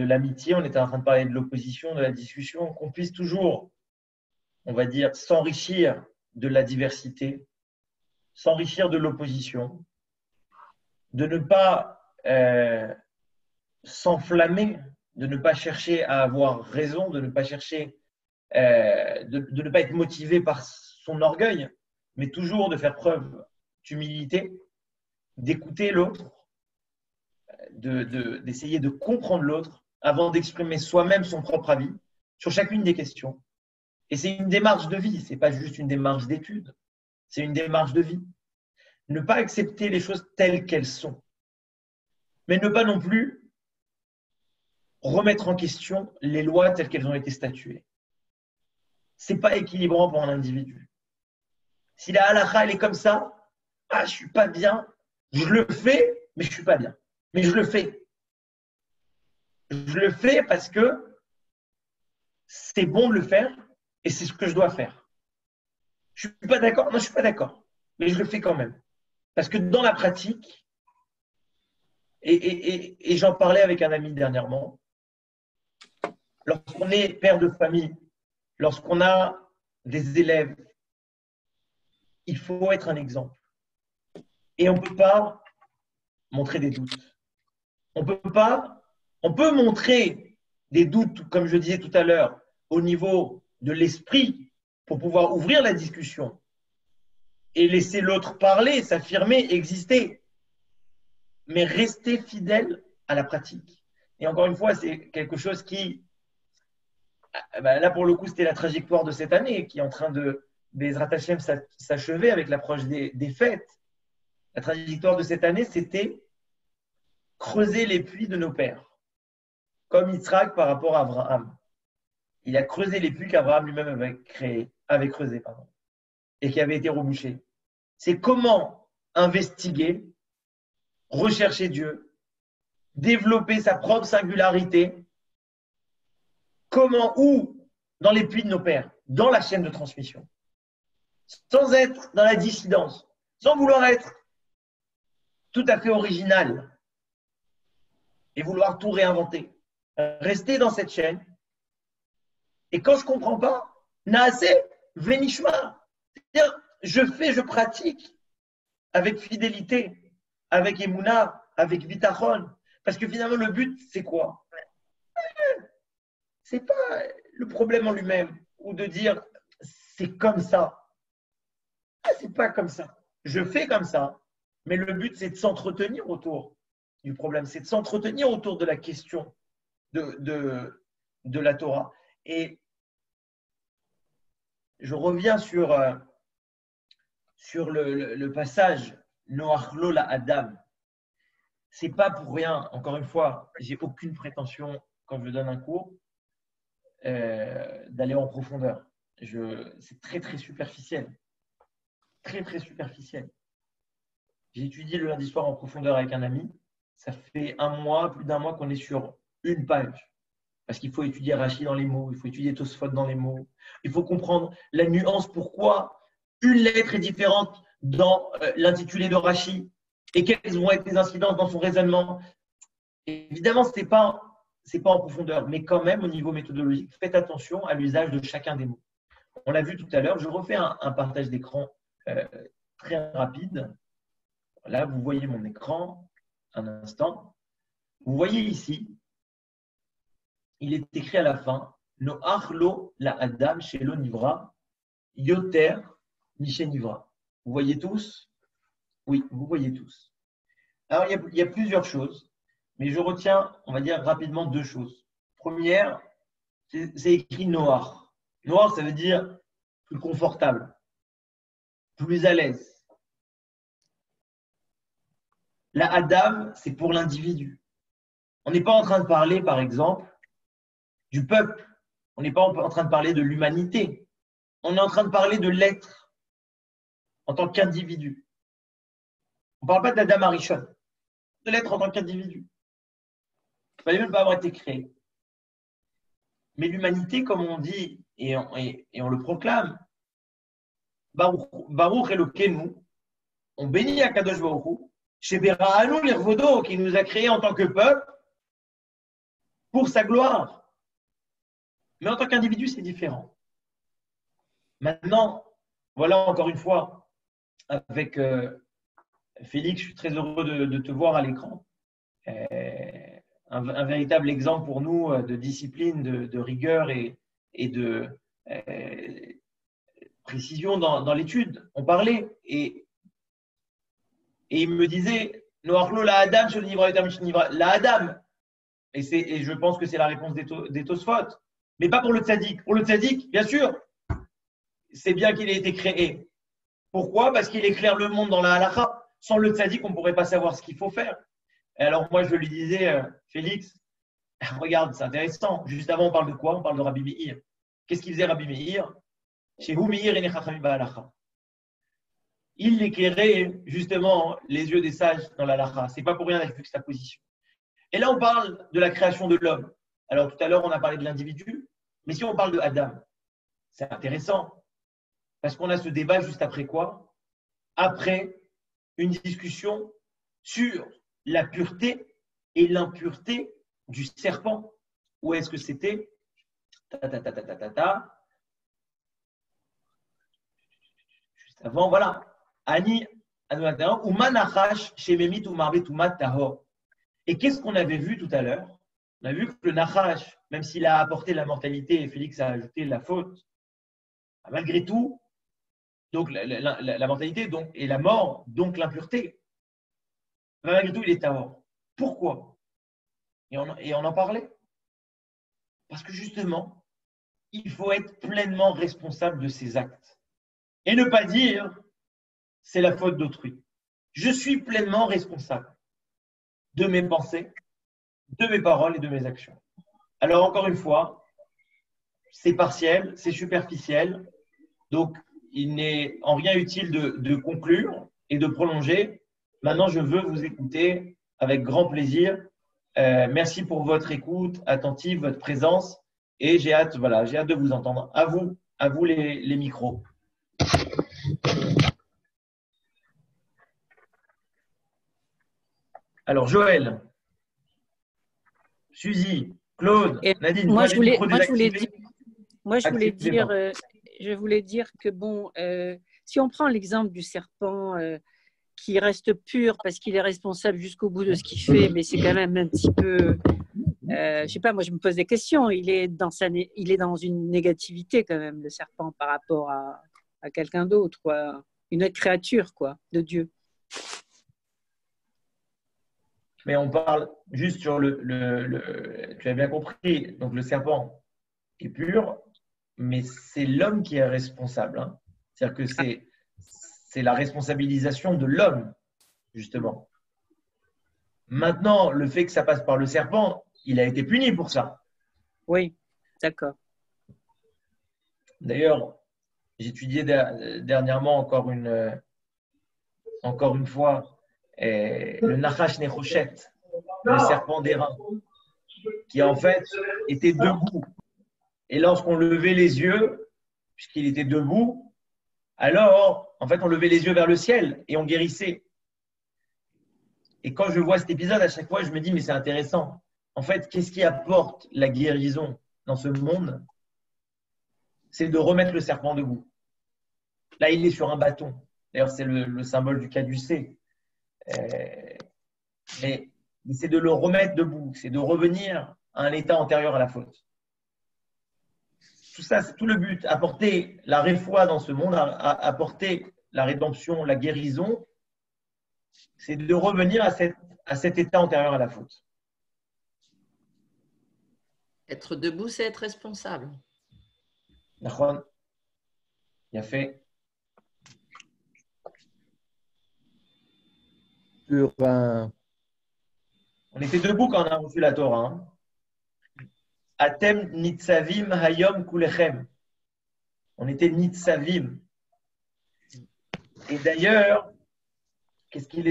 Speaker 2: l'amitié, on était en train de parler de l'opposition, de la discussion, qu'on puisse toujours, on va dire, s'enrichir de la diversité, s'enrichir de l'opposition, de ne pas s'enflammer, de ne pas chercher à avoir raison, de ne pas chercher, de ne pas être motivé par son orgueil, mais toujours de faire preuve d'humilité, d'écouter l'autre, d'essayer de comprendre l'autre avant d'exprimer soi-même son propre avis sur chacune des questions. Et c'est une démarche de vie, ce n'est pas juste une démarche d'étude, c'est une démarche de vie. Ne pas accepter les choses telles qu'elles sont, mais ne pas non plus remettre en question les lois telles qu'elles ont été statuées. Ce n'est pas équilibrant pour un individu. Si la halakha, elle est comme ça, je ne suis pas bien, je le fais, mais je ne suis pas bien. Mais je le fais. Je le fais parce que c'est bon de le faire et c'est ce que je dois faire. Je ne suis pas d'accord, non, je ne suis pas d'accord, mais je le fais quand même. Parce que dans la pratique, et j'en parlais avec un ami dernièrement, lorsqu'on est père de famille, lorsqu'on a des élèves, il faut être un exemple. Et on ne peut pas montrer des doutes. On peut montrer des doutes, comme je disais tout à l'heure, au niveau de l'esprit pour pouvoir ouvrir la discussion et laisser l'autre parler, s'affirmer, exister. Mais rester fidèle à la pratique. Et encore une fois, c'est quelque chose qui, là pour le coup, c'était la trajectoire de cette année qui est en train de, Bezrat Hashem, s'achever avec l'approche des fêtes. La trajectoire de cette année, c'était creuser les puits de nos pères, comme Yitzhak par rapport à Abraham. Il a creusé les puits qu'Abraham lui-même avait creusés, et qui avaient été rebouchés. C'est comment investiguer, rechercher Dieu, développer sa propre singularité, comment, où, dans les puits de nos pères. dans la chaîne de transmission, sans être dans la dissidence, sans vouloir être tout à fait original et vouloir tout réinventer. Rester dans cette chaîne. Et quand je ne comprends pas, naaseh venishma. C'est-à-dire, je pratique avec fidélité, avec émouna, avec bitachon. Parce que finalement, le but, c'est quoi? C'est pas le problème en lui-même ou de dire c'est comme ça. C'est pas comme ça. Je fais comme ça, mais le but, c'est de s'entretenir autour du problème, c'est de s'entretenir autour de la question de la Torah. Et je reviens sur le passage Noachlo la Adam. C'est pas pour rien, encore une fois, j'ai aucune prétention quand je donne un cours d'aller en profondeur. C'est très très superficiel. Très très superficiel. J'ai étudié le lundi soir en profondeur avec un ami. Ça fait plus d'un mois qu'on est sur une page. Parce qu'il faut étudier Rashi dans les mots, il faut étudier Tosfot dans les mots. Il faut comprendre la nuance, pourquoi une lettre est différente dans l'intitulé de Rashi et quelles vont être les incidences dans son raisonnement. Évidemment, ce n'est pas en profondeur, mais quand même, au niveau méthodologique, faites attention à l'usage de chacun des mots. On l'a vu tout à l'heure, je refais un partage d'écran très rapide. Là, vous voyez mon écran, un instant. Vous voyez ici, il est écrit à la fin, Noachlo la Adam chez l'Onivra, Yoter Miché Nivra. Vous voyez tous? Oui, vous voyez tous. Alors, il y a plusieurs choses, mais je retiens, on va dire rapidement deux choses. Première, c'est écrit Noach. Noach, ça veut dire plus confortable, plus à l'aise. La Adam, c'est pour l'individu. On n'est pas en train de parler, par exemple, du peuple. On n'est pas en train de parler de l'humanité. On est en train de parler de l'être en tant qu'individu. On ne parle pas d'Adam Arishon, de l'être en tant qu'individu. Il ne fallait même pas avoir été créé. Mais l'humanité, comme on dit et on le proclame, Baruch Elokeinu, on bénit Akadosh Baruch Hu, chez Bera'anu l'Irvodo, qui nous a créés en tant que peuple pour sa gloire. Mais en tant qu'individu, c'est différent. Maintenant, voilà encore une fois, avec Félix, je suis très heureux de te voir à l'écran. Un véritable exemple pour nous de discipline, de rigueur et de précision dans l'étude. On parlait et il me disait Noachlo la Adam, la Adam. Et je pense que c'est la réponse des Tosfot. Mais pas pour le tzaddik. Pour le tzaddik, bien sûr, c'est bien qu'il ait été créé. Pourquoi? Parce qu'il éclaire le monde dans la halakha. Sans le tzaddik, on ne pourrait pas savoir ce qu'il faut faire. Et alors moi, je lui disais, Félix, regarde, c'est intéressant. Juste avant, on parle de quoi? On parle de Rabbi Meir. Qu'est-ce qu'il faisait Rabbi Meir? Chez vous, Meir et Chachamim ba'halakha. Il éclairait justement les yeux des sages dans la halakha. Ce n'est pas pour rien avec sa position. Et là, on parle de la création de l'homme. Alors, tout à l'heure, on a parlé de l'individu, mais si on parle de Adam, c'est intéressant, parce qu'on a ce débat juste après quoi? Après une discussion sur la pureté et l'impureté du serpent. Où est-ce que c'était? Juste avant, voilà. Ani, ou manachash, shememit ou marbet ou matahor. Et qu'est-ce qu'on avait vu tout à l'heure? On a vu que le Nachash, même s'il a apporté la mortalité et Félix a ajouté la faute, malgré tout, donc la mortalité donc, et la mort, donc l'impureté, malgré tout, il est tahor. Pourquoi? Et on en parlait. Parce que justement, il faut être pleinement responsable de ses actes. Et ne pas dire c'est la faute d'autrui. Je suis pleinement responsable de mes pensées, de mes paroles et de mes actions. Alors, encore une fois, c'est partiel, c'est superficiel. Donc, il n'est en rien utile de conclure et de prolonger. Maintenant, je veux vous écouter avec grand plaisir. Merci pour votre écoute attentive, votre présence. Et j'ai hâte de vous entendre. À vous, À vous les micros. Alors, Joël, Suzy, Claude,
Speaker 4: Et
Speaker 2: Nadine,
Speaker 4: moi,
Speaker 2: toi,
Speaker 4: je
Speaker 2: les
Speaker 4: voulais,
Speaker 2: micros
Speaker 4: moi, je voulais
Speaker 2: désactivés.
Speaker 4: dire, moi,
Speaker 2: Activez-moi.
Speaker 4: je voulais dire que bon, si on prend l'exemple du serpent qui reste pur parce qu'il est responsable jusqu'au bout de ce qu'il fait, mais c'est quand même un petit peu, je sais pas, moi, je me pose des questions. Il est dans une négativité quand même, le serpent, par rapport à quelqu'un d'autre, quoi. Une autre créature, quoi, de Dieu.
Speaker 2: Mais on parle juste sur tu as bien compris, donc le serpent est pur, mais c'est l'homme qui est responsable. Hein. C'est-à-dire que c'est la responsabilisation de l'homme, justement. Maintenant, le fait que ça passe par le serpent, il a été puni pour ça.
Speaker 4: Oui, d'accord.
Speaker 2: D'ailleurs, j'étudiais dernièrement encore une fois le Nachash Nechoshet, le serpent d'airain, qui en fait était debout. Et lorsqu'on levait les yeux, puisqu'il était debout, alors en fait on levait les yeux vers le ciel et on guérissait. Et quand je vois cet épisode, à chaque fois, je me dis, mais c'est intéressant. En fait, qu'est-ce qui apporte la guérison dans ce monde? C'est de remettre le serpent debout. Là, il est sur un bâton. D'ailleurs, c'est le symbole du caducé. Mais c'est de le remettre debout. C'est de revenir à un état antérieur à la faute. Tout ça, c'est tout le but. Apporter la réfoua dans ce monde, apporter la rédemption, la guérison, c'est de revenir à cet état antérieur à la faute.
Speaker 7: Être debout, c'est être responsable.
Speaker 2: D'accord. Bien fait.
Speaker 8: Sur un...
Speaker 2: On était debout quand on a reçu la Torah. Hein. Atem nitzavim hayom kulechem. On était nitzavim. Et d'ailleurs, qu'est-ce qu'il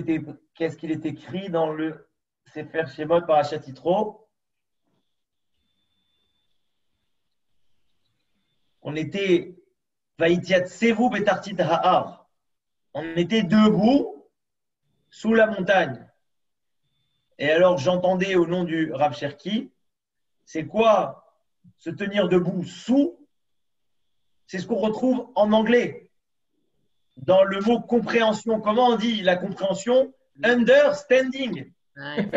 Speaker 2: est écrit dans le Sefer Shemot Parashat Yitro? On était Vaïtiat Sevu Betartit Ha'ar. On était debout sous la montagne. Et alors j'entendais au nom du Rav Cherki, c'est quoi se tenir debout sous? C'est ce qu'on retrouve en anglais. Dans le mot compréhension, comment on dit la compréhension? Understanding.
Speaker 7: Ouais.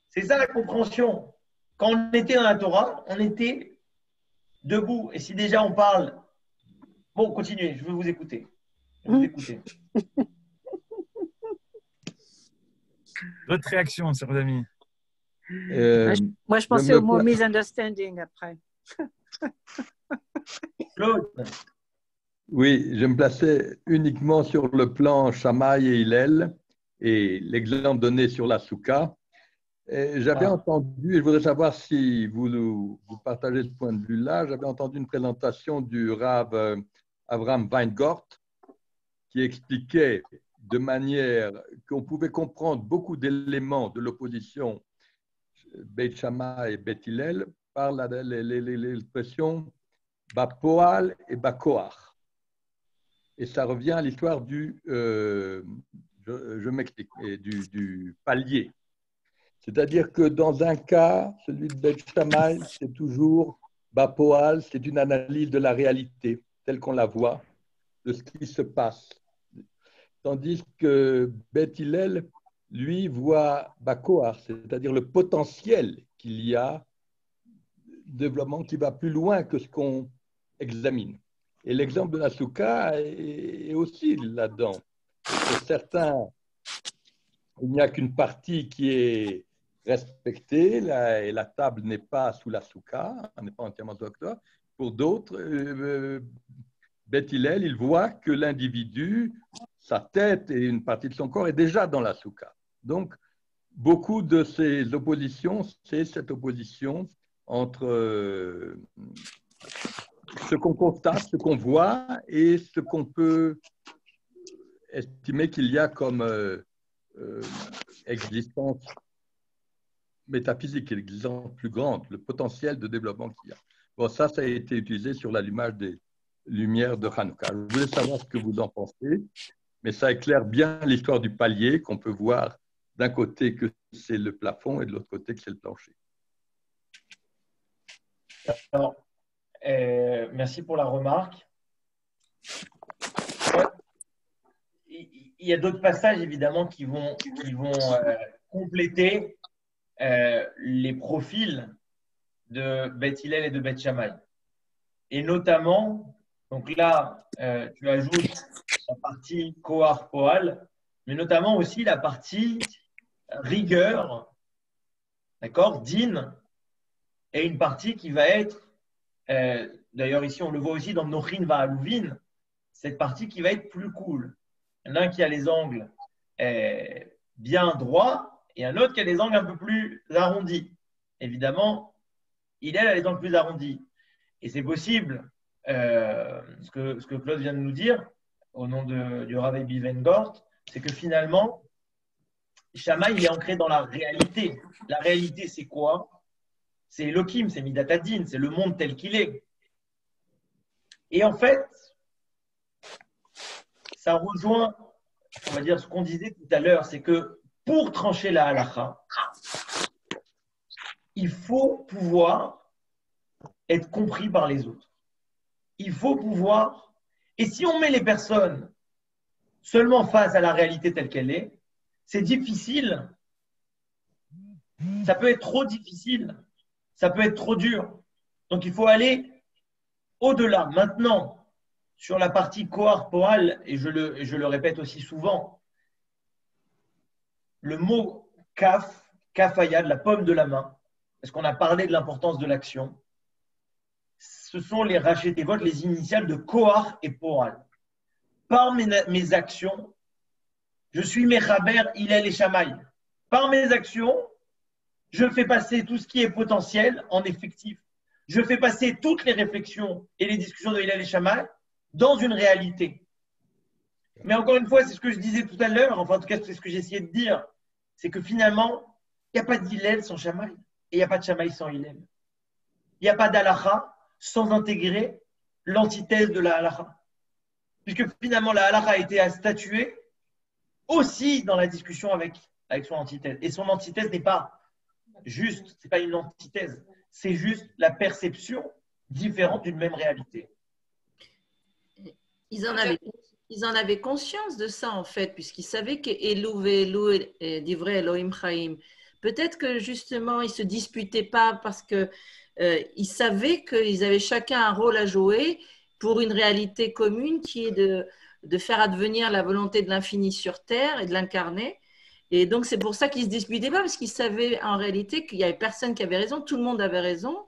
Speaker 2: C'est ça la compréhension. Quand on était dans la Torah, on était debout. Et si déjà on parle... Bon, continuez, je veux vous écouter.
Speaker 1: Votre réaction, chers amis?
Speaker 4: Moi, je pensais au mot misunderstanding après.
Speaker 2: Claude.
Speaker 8: Oui, je me plaçais uniquement sur le plan Shammai et Hillel et l'exemple donné sur la Souka. J'avais entendu, et je voudrais savoir si vous partagez ce point de vue-là, j'avais entendu une présentation du Rav Avraham Weingart qui expliquait de manière qu'on pouvait comprendre beaucoup d'éléments de l'opposition Beit Shammai et Beit Hillel par l'expression Bapoal et Bakoach. Et ça revient à l'histoire du, je m'explique, du palier. C'est-à-dire que dans un cas, celui de Beit Shammai, c'est toujours Bapoal, c'est une analyse de la réalité telle qu'on la voit, de ce qui se passe. Tandis que Beit Hillel, lui, voit Bakoach, c'est-à-dire le potentiel qu'il y a, développement qui va plus loin que ce qu'on examine. Et l'exemple de la Souka est aussi là-dedans. Pour certains, il n'y a qu'une partie qui est respectée et la table n'est pas sous la Souka, n'est pas entièrement sous la Souka. Pour d'autres, Beit Hillel, il voit que l'individu, sa tête et une partie de son corps est déjà dans la Souka. Donc, beaucoup de ces oppositions, c'est cette opposition entre ce qu'on constate, ce qu'on voit et ce qu'on peut estimer qu'il y a comme existence métaphysique et l'existence plus grande, le potentiel de développement qu'il y a. Bon, ça a été utilisé sur l'allumage des lumières de Hanouka. Je voulais savoir ce que vous en pensez, mais ça éclaire bien l'histoire du palier qu'on peut voir d'un côté que c'est le plafond et de l'autre côté que c'est le plancher.
Speaker 2: Alors, merci pour la remarque. Il y a d'autres passages, évidemment, qui vont compléter les profils de Beth Hillel et de Beth Shammai. Et notamment, donc là, tu ajoutes la partie Kohar Poal, mais notamment aussi la partie rigueur, d'accord, din, et une partie qui va être, d'ailleurs ici on le voit aussi dans Nochin Va'aluvin, cette partie qui va être plus cool. Il y en a un qui a les angles bien droits et un autre qui a les angles un peu plus arrondis. Évidemment, Hillel a les angles plus arrondis. Et c'est possible, ce que Claude vient de nous dire, au nom du Rav Ebi Vengort, c'est que finalement, Shammai, il est ancré dans la réalité. La réalité, c'est quoi? C'est Elohim, c'est Midat Hadin, c'est le monde tel qu'il est. Et en fait, ça rejoint, on va dire, ce qu'on disait tout à l'heure, c'est que pour trancher la halakha, il faut pouvoir être compris par les autres. Il faut pouvoir, et si on met les personnes seulement face à la réalité telle qu'elle est, c'est difficile. Ça peut être trop difficile. Ça peut être trop dur. Donc, il faut aller au-delà. Maintenant, sur la partie Kohar Poal, et je le répète aussi souvent, le mot kaf, kafayad, la paume de la main, parce qu'on a parlé de l'importance de l'action, ce sont les rachetevot, les initiales de Kohar et Poal. Par mes actions, je suis Mechaber, Hillel et Shammai. Par mes actions, je fais passer tout ce qui est potentiel en effectif. Je fais passer toutes les réflexions et les discussions de Hillel et Shammai dans une réalité. Mais encore une fois, c'est ce que je disais tout à l'heure, enfin en tout cas c'est ce que j'ai essayé de dire, c'est que finalement, il n'y a pas d'Hillel sans Shammai et il n'y a pas de Shammai sans Hillel. Il n'y a pas d'Halakha sans intégrer l'antithèse de la Halakha. Puisque finalement la Halakha a été à statuer aussi dans la discussion avec son antithèse. Et son antithèse n'est pas juste, ce n'est pas une antithèse, c'est juste la perception différente d'une même réalité.
Speaker 7: Ils en avaient conscience de ça, en fait, puisqu'ils savaient qu'Elou ve'Elou divrei Elohim Chaim. Peut-être que justement, ils ne se disputaient pas parce qu'ils savaient qu'ils avaient chacun un rôle à jouer pour une réalité commune qui est de faire advenir la volonté de l'infini sur terre et de l'incarner. Et donc, c'est pour ça qu'ils ne se disputaient pas, parce qu'ils savaient en réalité qu'il n'y avait personne qui avait raison, tout le monde avait raison.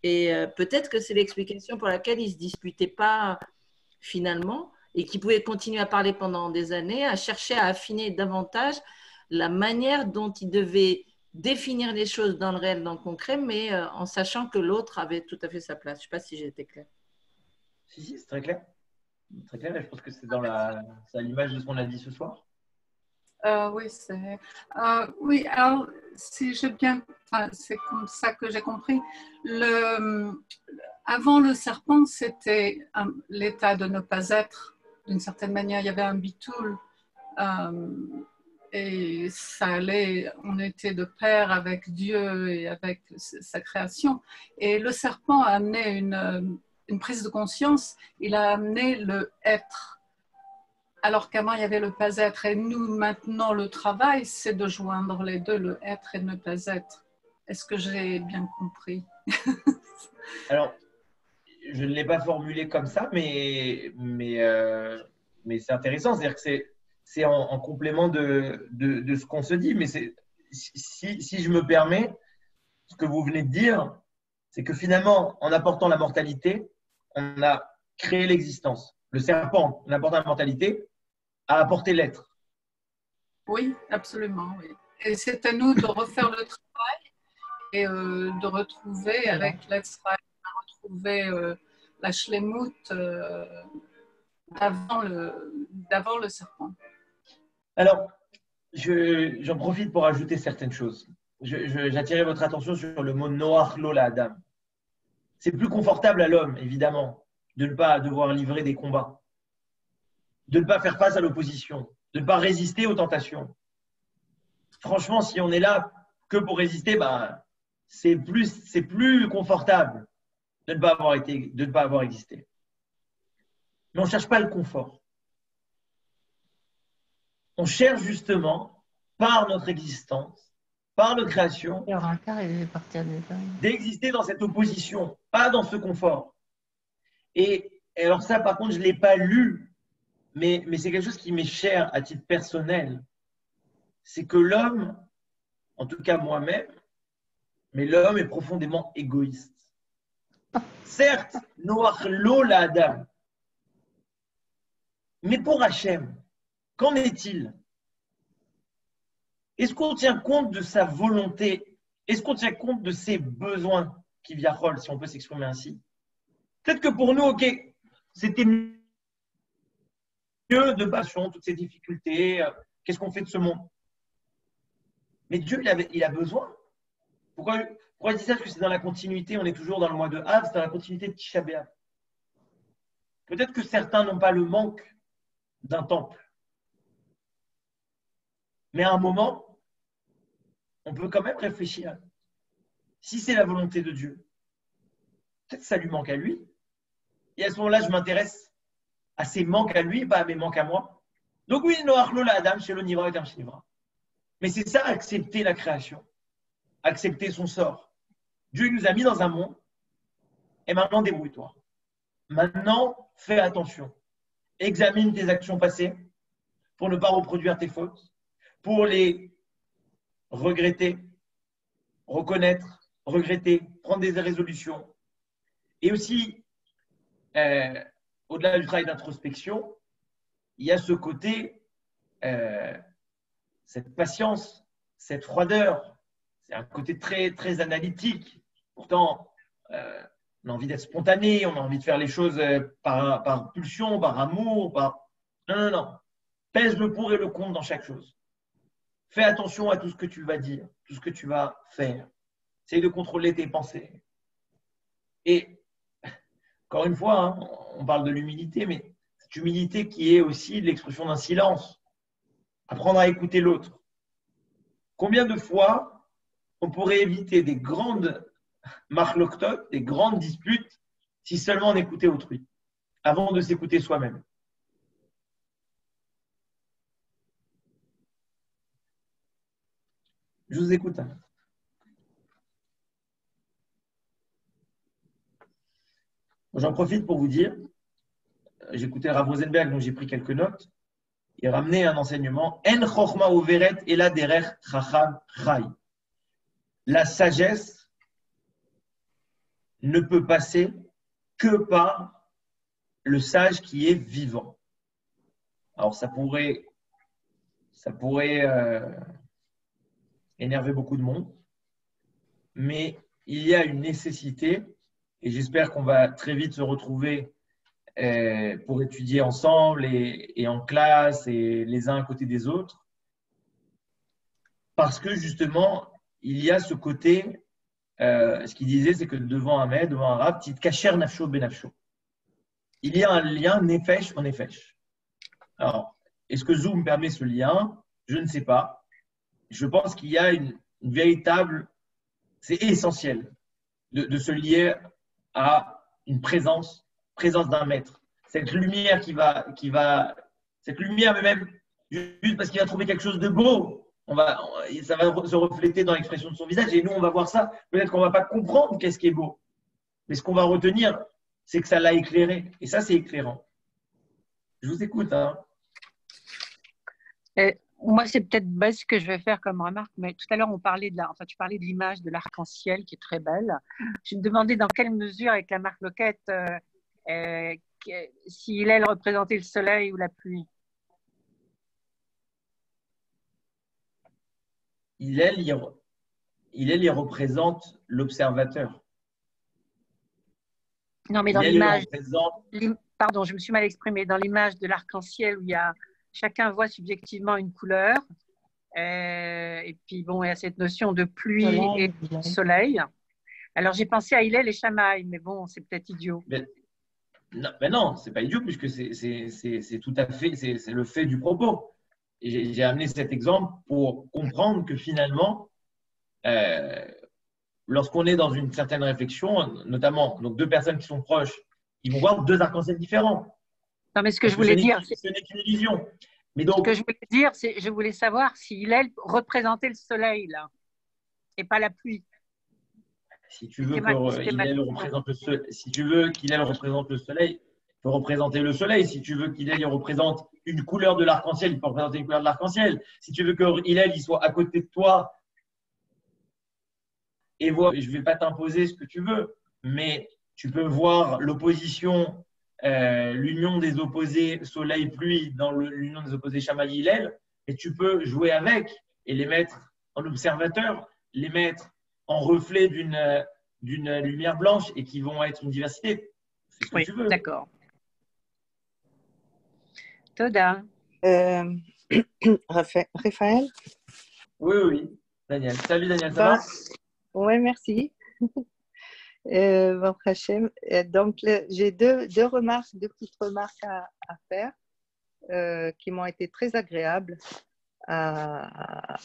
Speaker 7: Et peut-être que c'est l'explication pour laquelle ils ne se disputaient pas finalement, et qui pouvaient continuer à parler pendant des années, à chercher à affiner davantage la manière dont ils devaient définir les choses dans le réel, dans le concret, mais en sachant que l'autre avait tout à fait sa place. Je ne sais pas si j'ai été claire.
Speaker 2: Si, c'est très clair. Très clair, et je pense que c'est à l'image de ce qu'on a dit ce soir.
Speaker 9: Oui, oui, alors, si j'ai bien, c'est comme ça que j'ai compris. Avant le serpent, c'était l'état de ne pas être. D'une certaine manière, il y avait un bitoul. Et ça allait, on était de pair avec Dieu et avec sa création. Et le serpent a amené une prise de conscience, il a amené le être. Alors qu'avant, il y avait le pas être. Et nous, maintenant, le travail, c'est de joindre les deux, le être et ne pas être. Est-ce que j'ai bien compris?
Speaker 2: Alors, je ne l'ai pas formulé comme ça, mais c'est intéressant. C'est-à-dire que c'est en complément de ce qu'on se dit. Mais si je me permets, ce que vous venez de dire, c'est que finalement, en apportant la mortalité, on a créé l'existence. Le serpent, en apportant la mortalité, a apporté l'être.
Speaker 9: Oui, absolument. Oui. Et c'est à nous de refaire le travail et de retrouver avec l'être, retrouver la shlemut d'avant le serpent.
Speaker 2: Alors, j'en profite pour ajouter certaines choses. j'attirais votre attention sur le mot Noach lo la Adam. C'est plus confortable à l'homme, évidemment, de ne pas devoir livrer des combats, de ne pas faire face à l'opposition, de ne pas résister aux tentations. Franchement, si on est là que pour résister, bah, c'est plus confortable de ne pas avoir existé. Mais on ne cherche pas le confort. On cherche justement, par notre existence, par notre création, d'exister dans cette opposition, pas dans ce confort. Et alors ça, par contre, je ne l'ai pas lu, mais c'est quelque chose qui m'est cher à titre personnel. C'est que l'homme, en tout cas moi-même, mais l'homme est profondément égoïste. Certes, Noach lo la Adam. Mais pour Hachem, qu'en est-il? Est-ce qu'on tient compte de sa volonté? Est-ce qu'on tient compte de ses besoins qui viachol, si on peut s'exprimer ainsi? Peut-être que pour nous, ok, c'était mieux de passion, toutes ces difficultés. Qu'est-ce qu'on fait de ce monde? Mais Dieu, il a besoin. Pourquoi je dis ça? Parce que c'est dans la continuité, on est toujours dans le mois de Av, c'est dans la continuité de Tisha B'Av. Peut-être que certains n'ont pas le manque d'un temple. Mais à un moment, on peut quand même réfléchir. Si c'est la volonté de Dieu, peut-être que ça lui manque à lui. Et à ce moment-là, je m'intéresse à ses manques à lui, pas à mes manques à moi. Donc oui, Noach lo la Adam, chez le Nivra et Adam chez Nivra. Mais c'est ça, accepter la création, accepter son sort. Dieu nous a mis dans un monde, et maintenant débrouille-toi. Maintenant, fais attention. Examine tes actions passées pour ne pas reproduire tes fautes, pour les regretter, reconnaître, regretter, prendre des résolutions. Et aussi, au-delà du travail d'introspection, il y a ce côté, cette patience, cette froideur. C'est un côté très, très analytique. Pourtant, on a envie d'être spontané, on a envie de faire les choses par pulsion, par amour. Non. Pèse le pour et le contre dans chaque chose. Fais attention à tout ce que tu vas dire, tout ce que tu vas faire. Essaye de contrôler tes pensées. Et, encore une fois, hein, on parle de l'humilité, mais cette humilité qui est aussi l'expression d'un silence. Apprendre à écouter l'autre. Combien de fois on pourrait éviter des grandes marloktot, des grandes disputes, si seulement on écoutait autrui, avant de s'écouter soi-même? Je vous écoute. J'en profite pour vous dire, j'écoutais Rav Rosenberg, dont j'ai pris quelques notes. Il ramenait un enseignement. En chochma overet ela derech chacham chai. La sagesse ne peut passer que par le sage qui est vivant. Alors ça pourrait énerver beaucoup de monde, mais il y a une nécessité, et j'espère qu'on va très vite se retrouver pour étudier ensemble et en classe et les uns à côté des autres, parce que justement, il y a ce côté, ce qu'il disait, c'est que devant un maître, devant un rab, tit kacher nafsho benafsho. Il y a un lien nefesh en nefesh. Alors, est-ce que Zoom permet ce lien? Je ne sais pas. Je pense qu'il y a une véritable, c'est essentiel de se lier à une présence d'un maître. Cette lumière cette lumière même, juste parce qu'il va trouver quelque chose de beau, ça va se refléter dans l'expression de son visage et nous, on va voir ça. Peut-être qu'on ne va pas comprendre qu'est-ce qui est beau. Mais ce qu'on va retenir, c'est que ça l'a éclairé. Et ça, c'est éclairant. Je vous écoute. Hein.
Speaker 4: Moi, c'est peut-être bête ce que je vais faire comme remarque, mais tout à l'heure, tu parlais de l'image de l'arc-en-ciel qui est très belle. Je me demandais dans quelle mesure, avec la marque Loquette, si elle représentait le soleil ou la pluie.
Speaker 2: Il représente l'observateur.
Speaker 4: Non, mais dans l'image. Pardon, je me suis mal exprimée. Dans l'image de l'arc-en-ciel où chacun voit subjectivement une couleur, Et puis, bon, il y a cette notion de pluie et de soleil. Alors, j'ai pensé à Hillel et Shammai, mais bon, c'est peut-être idiot.
Speaker 2: Mais non, c'est pas idiot, puisque c'est tout à fait, c'est le fait du propos. Et j'ai amené cet exemple pour comprendre que finalement, lorsqu'on est dans une certaine réflexion, notamment donc deux personnes qui sont proches, ils vont voir deux arcs-en-ciel différents.
Speaker 4: Non, mais ce que je voulais dire,
Speaker 2: ce n'est qu'une illusion. Mais donc,
Speaker 4: ce que je voulais dire, c'est je voulais savoir si Hillel représentait le soleil, là, et pas la pluie.
Speaker 2: Si tu veux qu'Hillel représente le soleil, si tu veux qu'Hillel représente le soleil, il peut représenter le soleil. Si tu veux qu'Hillel représente une couleur de l'arc-en-ciel, il peut représenter une couleur de l'arc-en-ciel. Si tu veux que Hillel il soit à côté de toi, et voilà, je ne vais pas t'imposer ce que tu veux, mais tu peux voir l'opposition, l'union des opposés soleil-pluie dans l'union des opposés Shammai-Hillel, et tu peux jouer avec et les mettre en observateur, les mettre en reflet d'une lumière blanche et qui vont être une diversité. C'est ce que tu veux.
Speaker 4: D'accord. Toda.
Speaker 10: Raphaël?
Speaker 2: Oui. Daniel. Salut Daniel, ça va?
Speaker 10: Oui, merci. Bon, Hachem. Donc, j'ai deux petites remarques à faire qui m'ont été très agréables à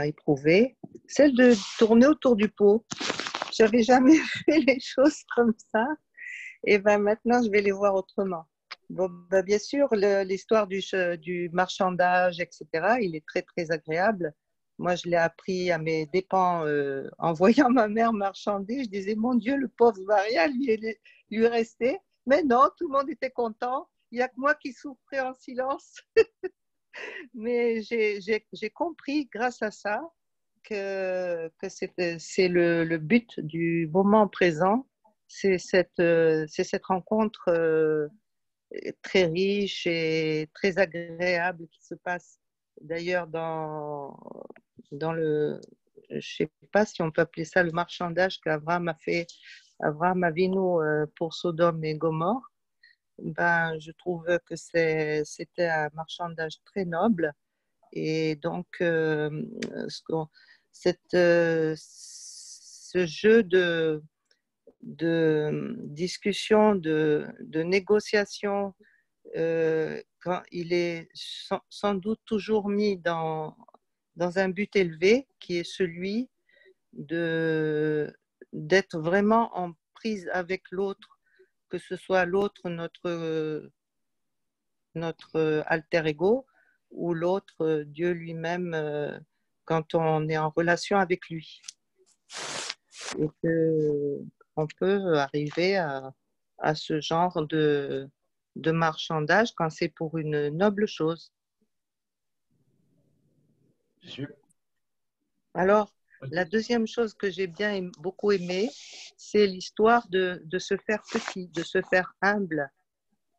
Speaker 10: éprouver. Celle de tourner autour du pot. Je n'avais jamais fait les choses comme ça. Et ben maintenant, je vais les voir autrement. Bon, ben, bien sûr, l'histoire du marchandage, etc., il est très, très agréable. Moi, je l'ai appris à mes dépens en voyant ma mère marchander. Je disais, mon Dieu, le pauvre Maria, lui restait. Mais non, tout le monde était content. Il n'y a que moi qui souffrais en silence. Mais j'ai compris, grâce à ça, que c'est le but du moment présent. C'est cette rencontre très riche et très agréable qui se passe d'ailleurs dans le, je ne sais pas si on peut appeler ça le marchandage qu'Abraham a fait, Abraham Avinu pour Sodome et Gomorrhe. Ben, je trouve que c'était un marchandage très noble et donc ce jeu de discussion, de négociation, quand il est sans doute toujours mis dans un but élevé qui est celui d'être vraiment en prise avec l'autre, que ce soit l'autre notre alter ego ou l'autre Dieu lui-même quand on est en relation avec lui. Et qu'on peut arriver à ce genre de marchandage quand c'est pour une noble chose. Alors, la deuxième chose que j'ai beaucoup aimé, c'est l'histoire de se faire petit, de se faire humble.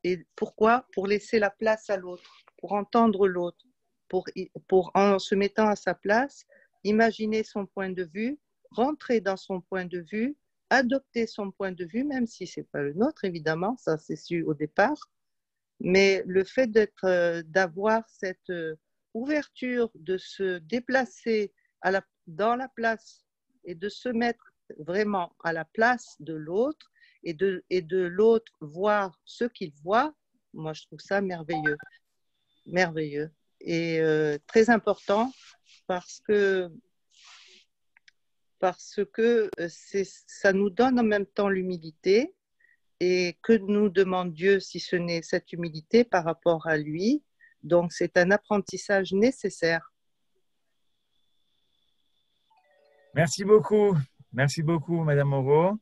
Speaker 10: Et pourquoi? Pour laisser la place à l'autre, pour entendre l'autre, pour en se mettant à sa place, imaginer son point de vue, rentrer dans son point de vue, adopter son point de vue, même si ce n'est pas le nôtre, évidemment, ça c'est su au départ. Mais le fait d'avoir cette ouverture, de se déplacer dans la place et de se mettre vraiment à la place de l'autre et de l'autre voir ce qu'il voit, moi je trouve ça merveilleux. Merveilleux. Et très important parce que ça nous donne en même temps l'humilité. Et que nous demande Dieu si ce n'est cette humilité par rapport à lui? Donc, c'est un apprentissage nécessaire.
Speaker 1: Merci beaucoup, Madame Moreau.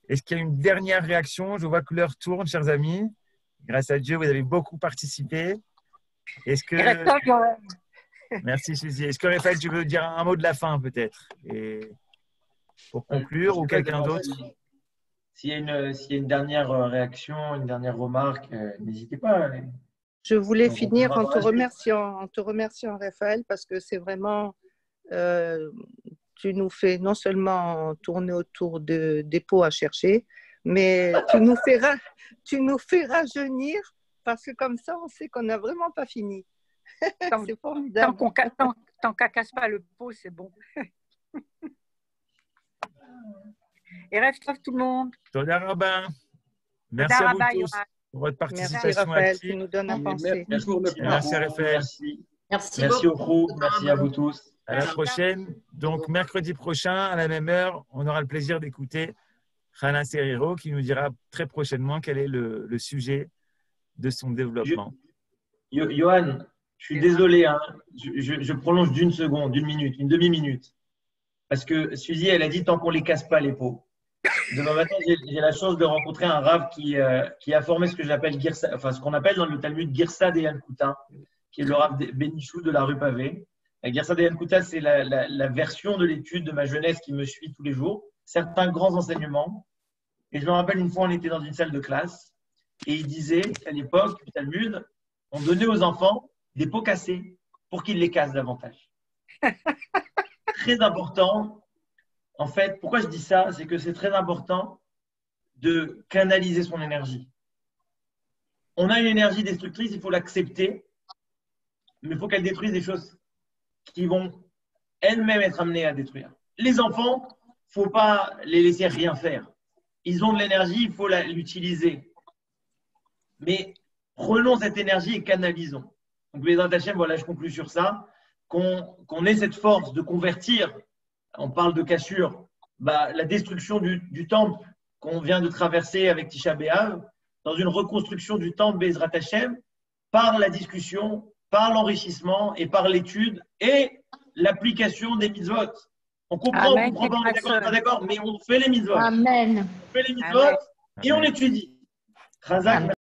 Speaker 1: Est-ce qu'il y a une dernière réaction? Je vois que l'heure tourne, chers amis. Grâce à Dieu, vous avez beaucoup participé. Est-ce que... Merci, Suzy. Est-ce que, Raphaël, tu veux dire un mot de la fin, peut-être, et pour conclure, ou quelqu'un d'autre?
Speaker 2: S'il y a une dernière réaction, une dernière remarque, n'hésitez pas.
Speaker 10: Je voulais finir en te remerciant, Raphaël, parce que c'est vraiment, tu nous fais non seulement tourner autour des pots à chercher, mais tu nous fais rajeunir, parce que comme ça, on sait qu'on n'a vraiment pas fini. C'est formidable.
Speaker 4: Tant qu'à casse pas le pot, c'est bon. Et rêve tout le monde.
Speaker 1: Toda Rabba. Merci à vous tous pour votre participation
Speaker 10: Merci Raphaël,
Speaker 1: active.
Speaker 10: qui nous donne à penser.
Speaker 8: Merci pour le
Speaker 1: Merci à Raphaël.
Speaker 2: Merci au groupe. Merci à vous tous.
Speaker 1: À la prochaine. Donc, mercredi prochain, à la même heure, on aura le plaisir d'écouter Hana Serriro qui nous dira très prochainement quel est le sujet de son développement.
Speaker 2: Johan, je suis désolé, hein, je prolonge d'une seconde, d'une minute, une demi-minute. Parce que Suzy, elle a dit tant qu'on ne les casse pas les pots. Demain matin, j'ai la chance de rencontrer un rave qui a formé ce que j'appelle ce qu'on appelle dans le Talmud Girsa de Yankuta, qui est le rave Benichou de la rue Pavée. La Girsa de Yankuta, c'est la version de l'étude de ma jeunesse qui me suit tous les jours. Certains grands enseignements. Et je me rappelle une fois, on était dans une salle de classe et il disait qu'à l'époque du Talmud, on donnait aux enfants des pots cassés pour qu'ils les cassent davantage. Très important. En fait, pourquoi je dis ça? C'est que c'est très important de canaliser son énergie. On a une énergie destructrice, il faut l'accepter, mais il faut qu'elle détruise des choses qui vont elles-mêmes être amenées à détruire. Les enfants, il ne faut pas les laisser rien faire. Ils ont de l'énergie, il faut l'utiliser. Mais prenons cette énergie et canalisons. Donc, les Hashem, voilà, je conclue sur ça, qu'on ait cette force de convertir. On parle de cassure, la destruction du temple qu'on vient de traverser avec Tisha B'Av, dans une reconstruction du temple Bezrat Hashem, par la discussion, par l'enrichissement et par l'étude et l'application des mitzvot. On comprend,
Speaker 4: Amen,
Speaker 2: on comprend pas, on est d'accord, mais on fait les mitzvot.
Speaker 5: Amen.
Speaker 2: On fait les mitzvot et on étudie. Chazak.